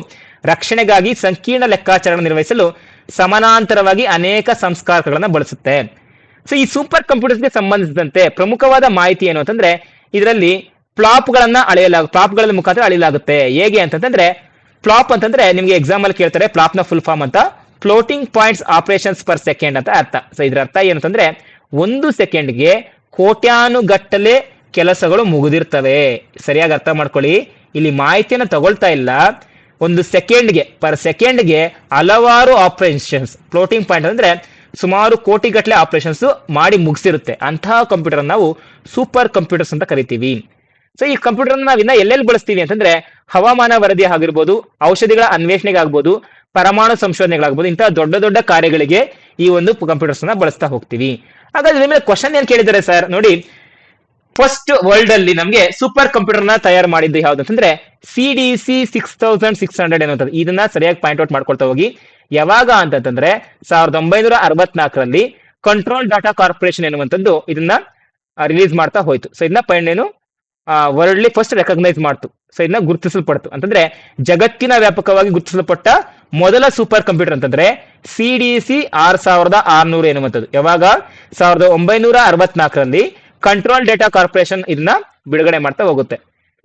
ರಕ್ಷಣೆಗಾಗಿ ಸಂಕೀರ್ಣ ಲೆಕ್ಕಾಚಾರ ನಿರ್ವಹಿಸಲು ಸಮಾನಾಂತರವಾಗಿ ಅನೇಕ ಸಂಸ್ಕಾರಕಗಳನ್ನ ಬಳಸುತ್ತೆ. ಸೊ ಈ ಸೂಪರ್ ಕಂಪ್ಯೂಟರ್ಸ್ಗೆ ಸಂಬಂಧಿಸಿದಂತೆ ಪ್ರಮುಖವಾದ ಮಾಹಿತಿ ಏನು ಅಂತಂದ್ರೆ ಇದರಲ್ಲಿ ಫ್ಲಾಪ್ಗಳ ಮುಖಾಂತರ ಅಳೆಯಲಾಗುತ್ತೆ. ಹೇಗೆ ಅಂತಂದ್ರೆ ಫ್ಲಾಪ್ ಅಂತಂದ್ರೆ ನಿಮ್ಗೆ ಎಕ್ಸಾಮ್ ಅಲ್ಲಿ ಕೇಳ್ತಾರೆ, ಫ್ಲಾಪ್ ನ ಫುಲ್ ಫಾರ್ಮ್ ಅಂತ floating points operations per second ಅಂತ ಅರ್ಥ. ಸೊ ಇದ್ರ ಅರ್ಥ ಏನಂತಂದ್ರೆ ಒಂದು ಸೆಕೆಂಡ್ಗೆ ಕೋಟ್ಯಾನುಗಟ್ಟಲೆ ಕೆಲಸಗಳು ಮುಗಿದಿರ್ತವೆ. ಸರಿಯಾಗಿ ಅರ್ಥ ಮಾಡ್ಕೊಳ್ಳಿ, ಇಲ್ಲಿ ಮಾಹಿತಿಯನ್ನು ತಗೊಳ್ತಾ ಇಲ್ಲ. ಒಂದು ಸೆಕೆಂಡ್ಗೆ ಪರ್ ಸೆಕೆಂಡ್ಗೆ ಹಲವಾರು ಆಪರೇಷನ್ಸ್, ಫ್ಲೋಟಿಂಗ್ ಪಾಯಿಂಟ್ ಅಂದ್ರೆ ಸುಮಾರು ಕೋಟಿಗಟ್ಟಲೆ ಆಪರೇಷನ್ಸ್ ಮಾಡಿ ಮುಗಿಸಿರುತ್ತೆ. ಅಂತಹ ಕಂಪ್ಯೂಟರ್ ನಾವು ಸೂಪರ್ ಕಂಪ್ಯೂಟರ್ಸ್ ಅಂತ ಕರಿತೀವಿ. ಸೊ ಈ ಕಂಪ್ಯೂಟರ್ ನಾವು ಇನ್ನ ಎಲ್ಲೆಲ್ಲಿ ಬಳಸ್ತೀವಿ ಅಂತಂದ್ರೆ ಹವಾಮಾನ ವರದಿ ಆಗಿರ್ಬೋದು, ಔಷಧಿಗಳ ಅನ್ವೇಷಣೆಗೆ ಆಗ್ಬೋದು, ಪರಮಾಣು ಸಂಶೋಧನೆಗಳಾಗ್ಬೋದು, ಇಂತಹ ದೊಡ್ಡ ದೊಡ್ಡ ಕಾರ್ಯಗಳಿಗೆ ಈ ಒಂದು ಕಂಪ್ಯೂಟರ್ಸ್ ನ ಬಳಸ್ತಾ ಹೋಗ್ತೀವಿ. ಹಾಗಾದ್ರೆ ಇದ್ರ ಮೇಲೆ ಕ್ವಶನ್ ಏನ್ ಕೇಳಿದ್ದಾರೆ ಸರ್ ನೋಡಿ, ಫಸ್ಟ್ ವರ್ಲ್ಡ್ ಅಲ್ಲಿ ನಮ್ಗೆ ಸೂಪರ್ ಕಂಪ್ಯೂಟರ್ ನ ತಯಾರು ಮಾಡಿದ್ದು ಯಾವ್ದು ಅಂತಂದ್ರೆ CDC 6600 ಅನ್ನುವಂಥದ್ದು. ಇದನ್ನ ಸರಿಯಾಗಿ ಪಾಯಿಂಟ್ ಔಟ್ ಮಾಡ್ಕೊಳ್ತಾ ಹೋಗಿ. ಯಾವಾಗ ಅಂತಂದ್ರೆ 1964ರಲ್ಲಿ ಕಂಟ್ರೋಲ್ ಡಾಟಾ ಕಾರ್ಪೊರೇಷನ್ ಎನ್ನುವಂಥದ್ದು ಇದನ್ನ ರಿಲೀಸ್ ಮಾಡ್ತಾ ಹೋಯ್ತು. ಸೊ ಇದನ್ನ ಪಾಯಿಂಟ್ ವರ್ಲ್ಡ್ಲಿ ಫಸ್ಟ್ ರೆಕಗ್ನೈಸ್ ಮಾಡ್ತು. ಸೊ ಇದನ್ನ ಗುರುತಿಸಲ್ಪಡ್ತು. ಅಂತಂದ್ರೆ ಜಗತ್ತಿನ ವ್ಯಾಪಕವಾಗಿ ಗುರುತಿಸಲ್ಪಟ್ಟ ಮೊದಲ ಸೂಪರ್ ಕಂಪ್ಯೂಟರ್ ಅಂತಂದ್ರೆ CDC 6600 ಎನ್ನುವಂಥದ್ದು. ಯಾವಾಗ 1964ರಲ್ಲಿ ಕಂಟ್ರೋಲ್ ಡೇಟಾ ಕಾರ್ಪೊರೇಷನ್ ಇದನ್ನ ಬಿಡುಗಡೆ ಮಾಡ್ತಾ ಹೋಗುತ್ತೆ.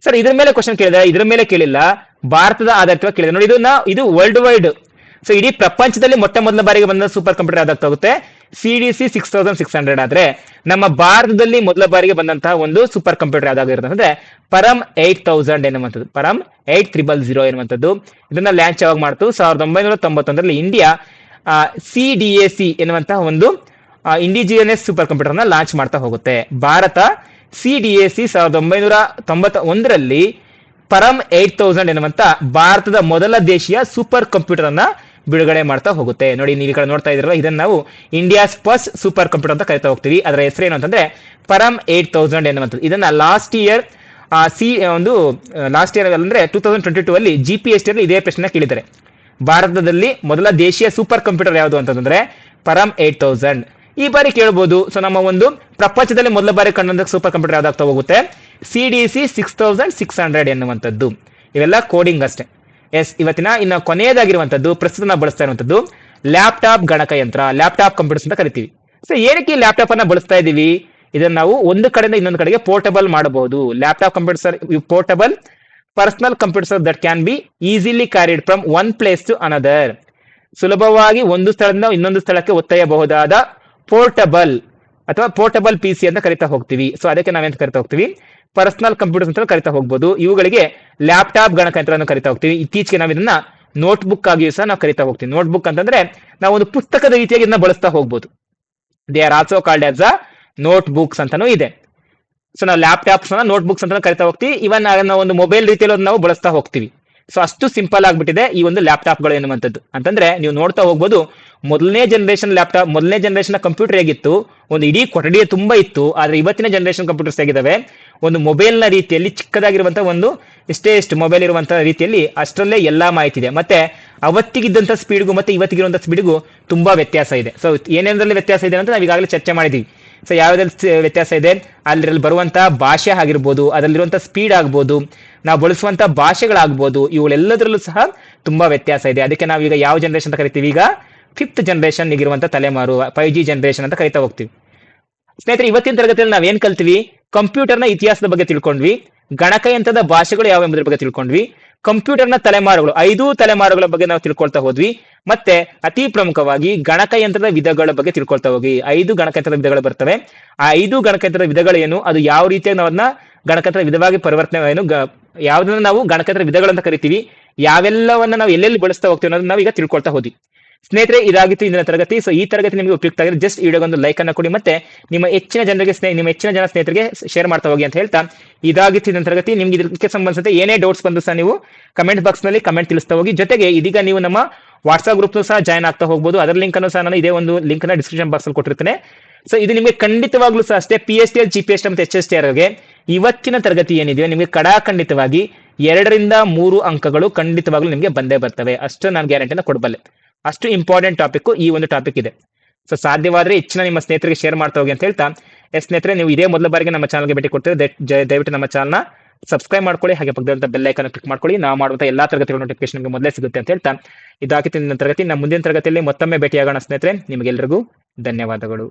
ಸರ್ ಇದ್ರ ಮೇಲೆ ಕ್ವಶನ್ ಕೇಳಿದ್ರೆ ಇದ್ರ ಮೇಲೆ ಕೇಳಿಲ್ಲ, ಭಾರತದ ಆಧಾರಿತವಾಗಿ ಕೇಳಿದ್ರೆ ನೋಡಿ. ಇದು ವರ್ಲ್ಡ್ ವೈಡ್, ಸೊ ಇಡೀ ಪ್ರಪಂಚದಲ್ಲಿ ಮೊದಲ ಬಾರಿಗೆ ಬಂದ ಸೂಪರ್ ಕಂಪ್ಯೂಟರ್ ಯಾವ್ದಾಗ್ತಾ CDC 6600 ಆದ್ರೆ ನಮ್ಮ ಭಾರತದಲ್ಲಿ ಮೊದಲ ಬಾರಿಗೆ ಬಂದಂತಹ ಒಂದು ಸೂಪರ್ ಕಂಪ್ಯೂಟರ್ ಯಾವ್ದಾಗಿರುತ್ತೆ ಅಂದ್ರೆ ಪರಮ್ 8000 ಎನ್ನುವಂಥದ್ದು, ಪರಮ್ 8000 ಎನ್ನುವಂಥದ್ದು. ಇದನ್ನ ಲಾಂಚ್ ಯಾವಾಗ ಮಾಡ್ತು 1991ರಲ್ಲಿ ಇಂಡಿಯಾ CDAC ಎನ್ನುವಂತಹ ಒಂದು ಇಂಡಿಜಿನಿಯಸ್ ಸೂಪರ್ ಕಂಪ್ಯೂಟರ್ ನ ಲಾಂಚ್ ಮಾಡ್ತಾ ಹೋಗುತ್ತೆ. ಭಾರತ CDAC 1991ರಲ್ಲಿ ಪರಮ್ 8000 ಎನ್ನುವಂತ ಭಾರತದ ಮೊದಲ ದೇಶೀಯ ಸೂಪರ್ ಕಂಪ್ಯೂಟರ್ ಅನ್ನ ಬಿಡುಗಡೆ ಮಾಡ್ತಾ ಹೋಗುತ್ತೆ. ನೋಡಿ ನೀವು ಈ ಕಡೆ ನೋಡ್ತಾ ಇದ್ರಲ್ಲ, ಇದನ್ನ ನಾವು ಇಂಡಿಯಾಸ್ ಫಸ್ಟ್ ಸೂಪರ್ ಕಂಪ್ಯೂಟರ್ ಅಂತ ಕರಿತಾ ಹೋಗ್ತೀವಿ. ಅದರ ಹೆಸರೇನು ಅಂತಂದ್ರೆ ಪರಮ್ 8000 ಎನ್ನುವಂಥದ್ದು. ಇದನ್ನ ಲಾಸ್ಟ್ ಇಯರ್ ಒಂದು ಲಾಸ್ಟ್ ಇಯರ್ ಅಂದ್ರೆ 2022 ಅಲ್ಲಿ GPST ಅಲ್ಲಿ ಇದೇ ಪ್ರಶ್ನೆ ಕೇಳಿದ್ದಾರೆ. ಭಾರತದಲ್ಲಿ ಮೊದಲ ದೇಶೀಯ ಸೂಪರ್ ಕಂಪ್ಯೂಟರ್ ಯಾವುದು ಅಂತಂದ್ರೆ ಪರಂ 8000. ಈ ಬಾರಿ ಕೇಳಬಹುದು. ಸೊ ನಮ್ಮ ಒಂದು ಪ್ರಪಂಚದಲ್ಲಿ ಮೊದಲ ಬಾರಿ ಕಂಡ ಸೂಪರ್ ಕಂಪ್ಯೂಟರ್ ಯಾವ್ದಾಗ್ತಾ ಹೋಗುತ್ತೆ, CDC 6600 ಎನ್ನುವಂಥದ್ದು. ಇವೆಲ್ಲ ಕೋಡಿಂಗ್ ಅಷ್ಟೇ. ಇವತ್ತಿನ ಇನ್ನು ಕೊನೆಯದಾಗಿರುವಂತದ್ದು ಪ್ರಸ್ತುತ ನಾವು ಬಳಸ್ತಾ ಇರುವಂತದ್ದು ಲ್ಯಾಪ್ಟಾಪ್ ಗಣಕಯಂತ್ರ, ಲ್ಯಾಪ್ಟಾಪ್ ಕಂಪ್ಯೂಟರ್ಸ್ ಅಂತ ಕರಿತೀವಿ. ಸೊ ಏನಕ್ಕೆ ಈ ಲ್ಯಾಪ್ಟಾಪ್ ಅನ್ನ ಬಳಸ್ತಾ ಇದೀವಿ, ಇದನ್ನ ನಾವು ಒಂದು ಕಡೆಯಿಂದ ಇನ್ನೊಂದು ಕಡೆಗೆ ಪೋರ್ಟಬಲ್ ಮಾಡಬಹುದು. Laptop computer portable personal computer that can be easily carried from one place to another. ಸುಲಭವಾಗಿ ಒಂದು ಸ್ಥಳದಿಂದ ಇನ್ನೊಂದು ಸ್ಥಳಕ್ಕೆ ಒತ್ತೊಯ್ಯಬಹುದಾದ ಪೋರ್ಟಬಲ್ ಅಥವಾ ಪೋರ್ಟಬಲ್ PC ಅಂತ ಕರಿತಾ ಹೋಗ್ತೀವಿ. ಸೊ ಅದಕ್ಕೆ ನಾವೇಂತ ಕರಿತಾ ಹೋಗ್ತೀವಿ, ಪರ್ಸನಲ್ ಕಂಪ್ಯೂಟರ್ಸ್ ಅಂತ ಕರಿತಾ ಹೋಗ್ಬೋದು. ಇವುಗಳಿಗೆ ಲ್ಯಾಪ್ಟಾಪ್ ಗಣಕಯಂತ್ರ ಅಂತ ಕರಿತಾ ಹೋಗ್ತೀವಿ. ಇತ್ತೀಚೆಗೆ ನಾವು ಇದನ್ನ ನೋಟ್ಬುಕ್ ಆಗಿಯೂ ಸಹ ನಾವು ಕರಿತಾ ಹೋಗ್ತೀವಿ. ನೋಟ್ಬುಕ್ ಅಂತಂದ್ರೆ ನಾವು ಒಂದು ಪುಸ್ತಕದ ರೀತಿಯಾಗಿ ಇದನ್ನ ಬಳಸ್ತಾ ಹೋಗ್ಬೋದು. They are also called as a note books ಅಂತಾನೂ ಇದೆ. ಸೊ ನಾವು ಲ್ಯಾಪ್ಟಾಪ್ಸ್ ನೋಟ್ ಬುಕ್ಸ್ ಅಂತ ಕರಿತಾ ಹೋಗ್ತೀವಿ. ಇವನ್ ನಾವು ಒಂದು ಮೊಬೈಲ್ ರೀತಿಯಲ್ಲಿ ನಾವು ಬಳಸ್ತಾ ಹೋಗ್ತೀವಿ. ಸೊ ಅಷ್ಟು ಸಿಂಪಲ್ ಆಗ್ಬಿಟ್ಟಿದೆ ಈ ಒಂದು ಲ್ಯಾಪ್ಟಾಪ್ಗಳು ಎನ್ನುವಂಥದ್ದು. ಅಂತಂದ್ರೆ ನೀವು ನೋಡ್ತಾ ಹೋಗ್ಬೋದು, ಮೊದಲನೇ ಜನರೇಷನ್ ಲ್ಯಾಪ್ಟಾಪ್, ಮೊದಲನೇ ಜನರೇಷನ್ ಕಂಪ್ಯೂಟರ್ ಹೇಗಿತ್ತು, ಒಂದು ಇಡೀ ಕೊಠಡಿಯ ತುಂಬಾ ಇತ್ತು. ಆದ್ರೆ ಇವತ್ತಿನ ಜನರೇಷನ್ ಕಂಪ್ಯೂಟರ್ಸ್ ಹೇಗಿದಾವೆ, ಒಂದು ಮೊಬೈಲ್ ನ ರೀತಿಯಲ್ಲಿ ಚಿಕ್ಕದಾಗಿರುವಂತಹ ಒಂದು ಎಷ್ಟು ಮೊಬೈಲ್ ಇರುವಂತಹ ರೀತಿಯಲ್ಲಿ ಅಷ್ಟರಲ್ಲೇ ಎಲ್ಲಾ ಮಾಹಿತಿ ಇದೆ. ಮತ್ತೆ ಅವತ್ತಿಗಿದ್ದಂತ ಸ್ಪೀಡ್ಗೂ ಮತ್ತೆ ಇವತ್ತಿಗಿರುವಂತಹ ಸ್ಪೀಡ್ಗೂ ತುಂಬಾ ವ್ಯತ್ಯಾಸ ಇದೆ. ಸೊ ಏನೇನರಲ್ಲಿ ವ್ಯತ್ಯಾಸ ಇದೆ ಅಂತ ನಾವು ಈಗಾಗಲೇ ಚರ್ಚೆ ಮಾಡಿದೀವಿ. ಸೊ ಯಾವ್ದ್ರಲ್ಲಿ ವ್ಯತ್ಯಾಸ ಇದೆ, ಅದ್ರಲ್ಲಿ ಬರುವಂತಹ ಭಾಷೆ ಆಗಿರ್ಬೋದು, ಅದರಲ್ಲಿರುವಂತಹ ಸ್ಪೀಡ್ ಆಗ್ಬೋದು, ನಾವು ಬಳಸುವಂತಹ ಭಾಷೆಗಳಾಗ್ಬೋದು, ಇವುಗಳೆಲ್ಲದರಲ್ಲೂ ಸಹ ತುಂಬಾ ವ್ಯತ್ಯಾಸ ಇದೆ. ಅದಕ್ಕೆ ನಾವು ಈಗ ಯಾವ ಜನರೇಷನ್ ಅಂತ ಕರಿತೀವಿ, ಈಗ 5th ಜನರೇಷನ್ ಇರುವಂತಹ ತಲೆಮಾರು 5G ಜನರೇಷನ್ ಅಂತ ಕರಿತಾ ಹೋಗ್ತೀವಿ. ಸ್ನೇಹಿತರೆ, ಇವತ್ತಿನ ತರಗತಿಯಲ್ಲಿ ನಾವೇನ್ ಕಲ್ತೀವಿ, ಕಂಪ್ಯೂಟರ್ನ ಇತಿಹಾಸದ ಬಗ್ಗೆ ತಿಳ್ಕೊಂಡ್ವಿ, ಗಣಕಯಂತ್ರದ ಭಾಷೆಗಳು ಯಾವ ಎಂಬುದರ ಬಗ್ಗೆ ತಿಳ್ಕೊಂಡ್ವಿ, ಕಂಪ್ಯೂಟರ್ನ ತಲೆಮಾರುಗಳು 5 ತಲೆಮಾರುಗಳ ಬಗ್ಗೆ ನಾವು ತಿಳ್ಕೊಳ್ತಾ ಹೋದ್ವಿ. ಮತ್ತೆ ಅತಿ ಪ್ರಮುಖವಾಗಿ ಗಣಕಯಂತ್ರದ ವಿಧಗಳ ಬಗ್ಗೆ ತಿಳ್ಕೊಳ್ತಾ ಹೋಗಿ. 5 ಗಣಕಯಂತ್ರದ ವಿಧಗಳು ಬರ್ತವೆ. ಆ 5 ಗಣಕಯಂತ್ರದ ವಿಧಗಳೇನು, ಅದು ಯಾವ ರೀತಿಯಾಗಿ ನಾವು ಅದನ್ನ ಗಣಕಯಂತ್ರ ವಿಧವಾಗಿ ಪರಿವರ್ತನೆ ಏನು, ಯಾವ್ದನ್ನ ನಾವು ಗಣಕಯಂತ್ರ ವಿಧಗಳಂತ ಕರಿತೀವಿ, ಯಾವೆಲ್ಲವನ್ನ ನಾವು ಎಲ್ಲೆಲ್ಲಿ ಬಳಸ್ತಾ ಹೋಗ್ತೀವಿ ಅನ್ನೋದನ್ನ ನಾವು ಈಗ ತಿಳ್ಕೊಳ್ತಾ ಹೋದ್ವಿ. ಸ್ನೇಹಿತರೆ, ಇದಾಗಿತ್ತು ಇಂದಿನ ತರಗತಿ. ಸೊ ಈ ತರಗತಿ ನಿಮಗೆ ಉಪಯುಕ್ತ ಆಗಿದೆ, ಜಸ್ಟ್ ಈ ವಿಡಿಯೋಗೊಂದು ಲೈಕ್ ಅನ್ನ ಕೊಡಿ, ಮತ್ತೆ ನಿಮ್ಮ ಹೆಚ್ಚಿನ ಜನ ಸ್ನೇಹಿತರಿಗೆ ಶೇರ್ ಮಾಡ್ತಾ ಹೋಗಿ ಅಂತ ಹೇಳ್ತಾ, ಇದಾಗಿತ್ತು ಇಂದಿನ ತರಗತಿ. ನಿಮ್ಗೆ ಇದಕ್ಕೆ ಸಂಬಂಧಿಸಿದ ಏನೇ ಡೌಟ್ಸ್ ಬಂದು ಸಹ ನೀವು ಕಮೆಂಟ್ ಬಾಕ್ಸ್ ನಲ್ಲಿ ಕಮೆಂಟ್ ತಿಳಿಸ್ತಾ ಹೋಗಿ. ಜೊತೆಗೆ ಇದೀಗ ನೀವು ನಮ್ಮ ವಾಟ್ಸ್ಆಪ್ ಗ್ರೂಪ್ ಸಹ ಜಾಯ್ನ್ ಆಗ್ತಾ ಹೋಗಬಹುದು. ಅದರ ಲಿಂಕ್ ಅನ್ನು ಸಹ ನಾನು ಇದೇ ಒಂದು ಲಿಂಕ್ ನ ಡಿಸ್ಕ್ರಿಪ್ಷನ್ ಬಾಕ್ಸ್ ಅಲ್ಲಿ ಕೊಟ್ಟಿರ್ತೇನೆ. ಸೊ ಇದು ನಿಮಗೆ ಖಂಡಿತವಾಗ್ಲೂ ಸಹ ಅಷ್ಟೇ PSTL GPST ಮತ್ತು HSTR ಗೆ ಇವತ್ತಿನ ತರಗತಿ ಏನಿದೆ ನಿಮಗೆ ಖಂಡಿತವಾಗಿ 2 ರಿಂದ 3 ಅಂಕಗಳು ಖಂಡಿತವಾಗ್ಲೂ ನಿಮಗೆ ಬಂದೇ ಬರ್ತವೆ. ಅಷ್ಟು ನಾನು ಗ್ಯಾರಂಟಿನ ಕೊಡಬಲ್ಲೆ. ಅಷ್ಟು ಇಂಪಾರ್ಟೆಂಟ್ ಟಾಪಿಕ್ ಈ ಒಂದು ಟಾಪಿಕ್ ಇದೆ. ಸೊ ಸಾಧ್ಯವಾದ್ರೆ ಹೆಚ್ಚಿನ ನಿಮ್ಮ ಸ್ನೇಹಿತರಿಗೆ ಶೇರ್ ಮಾಡ್ತಾ ಹೋಗಿ ಅಂತ ಹೇಳ್ತಾ, ಸ್ನೇಹಿತರೆ, ನೀವು ಇದೇ ಮೊದಲ ಬಾರಿಗೆ ನಮ್ಮ ಚಾನಲ್ಗೆ ಭೇಟಿ ಕೊಡ್ತೀರಿ, ದಯವಿಟ್ಟು ನಮ್ಮ ಚಾನಲ್ನ ಸಬ್ಸ್ಕ್ರೈಬ್ ಮಾಡ್ಕೊಳ್ಳಿ. ಹಾಗೆ ಪಕ್ಕದ ಬೆಲ್ ಐಕಾನ್ ಕ್ಲಿಕ್ ಮಾಡ್ಕೊಳ್ಳಿ. ನಾವು ಮಾಡುವಂತಹ ಎಲ್ಲಾ ತರಗತಿಗಳ ನೋಟಿಫಿಕೇಶನ್ ನಿಮಗೆ ಮೊದಲೇ ಸಿಗುತ್ತೆ ಅಂತ ಹೇಳ್ತಾ, ಇದಾಗಿತ್ತು ಇಂದಿನ ತರಗತಿ. ನಮ್ಮ ಮುಂದಿನ ತರಗತಿಯಲ್ಲಿ ಮತ್ತೊಮ್ಮೆ ಭೇಟಿಯಾಗೋಣ ಸ್ನೇಹಿತರೆ. ನಿಮಗೆಲ್ಲರಿಗೂ ಧನ್ಯವಾದಗಳು.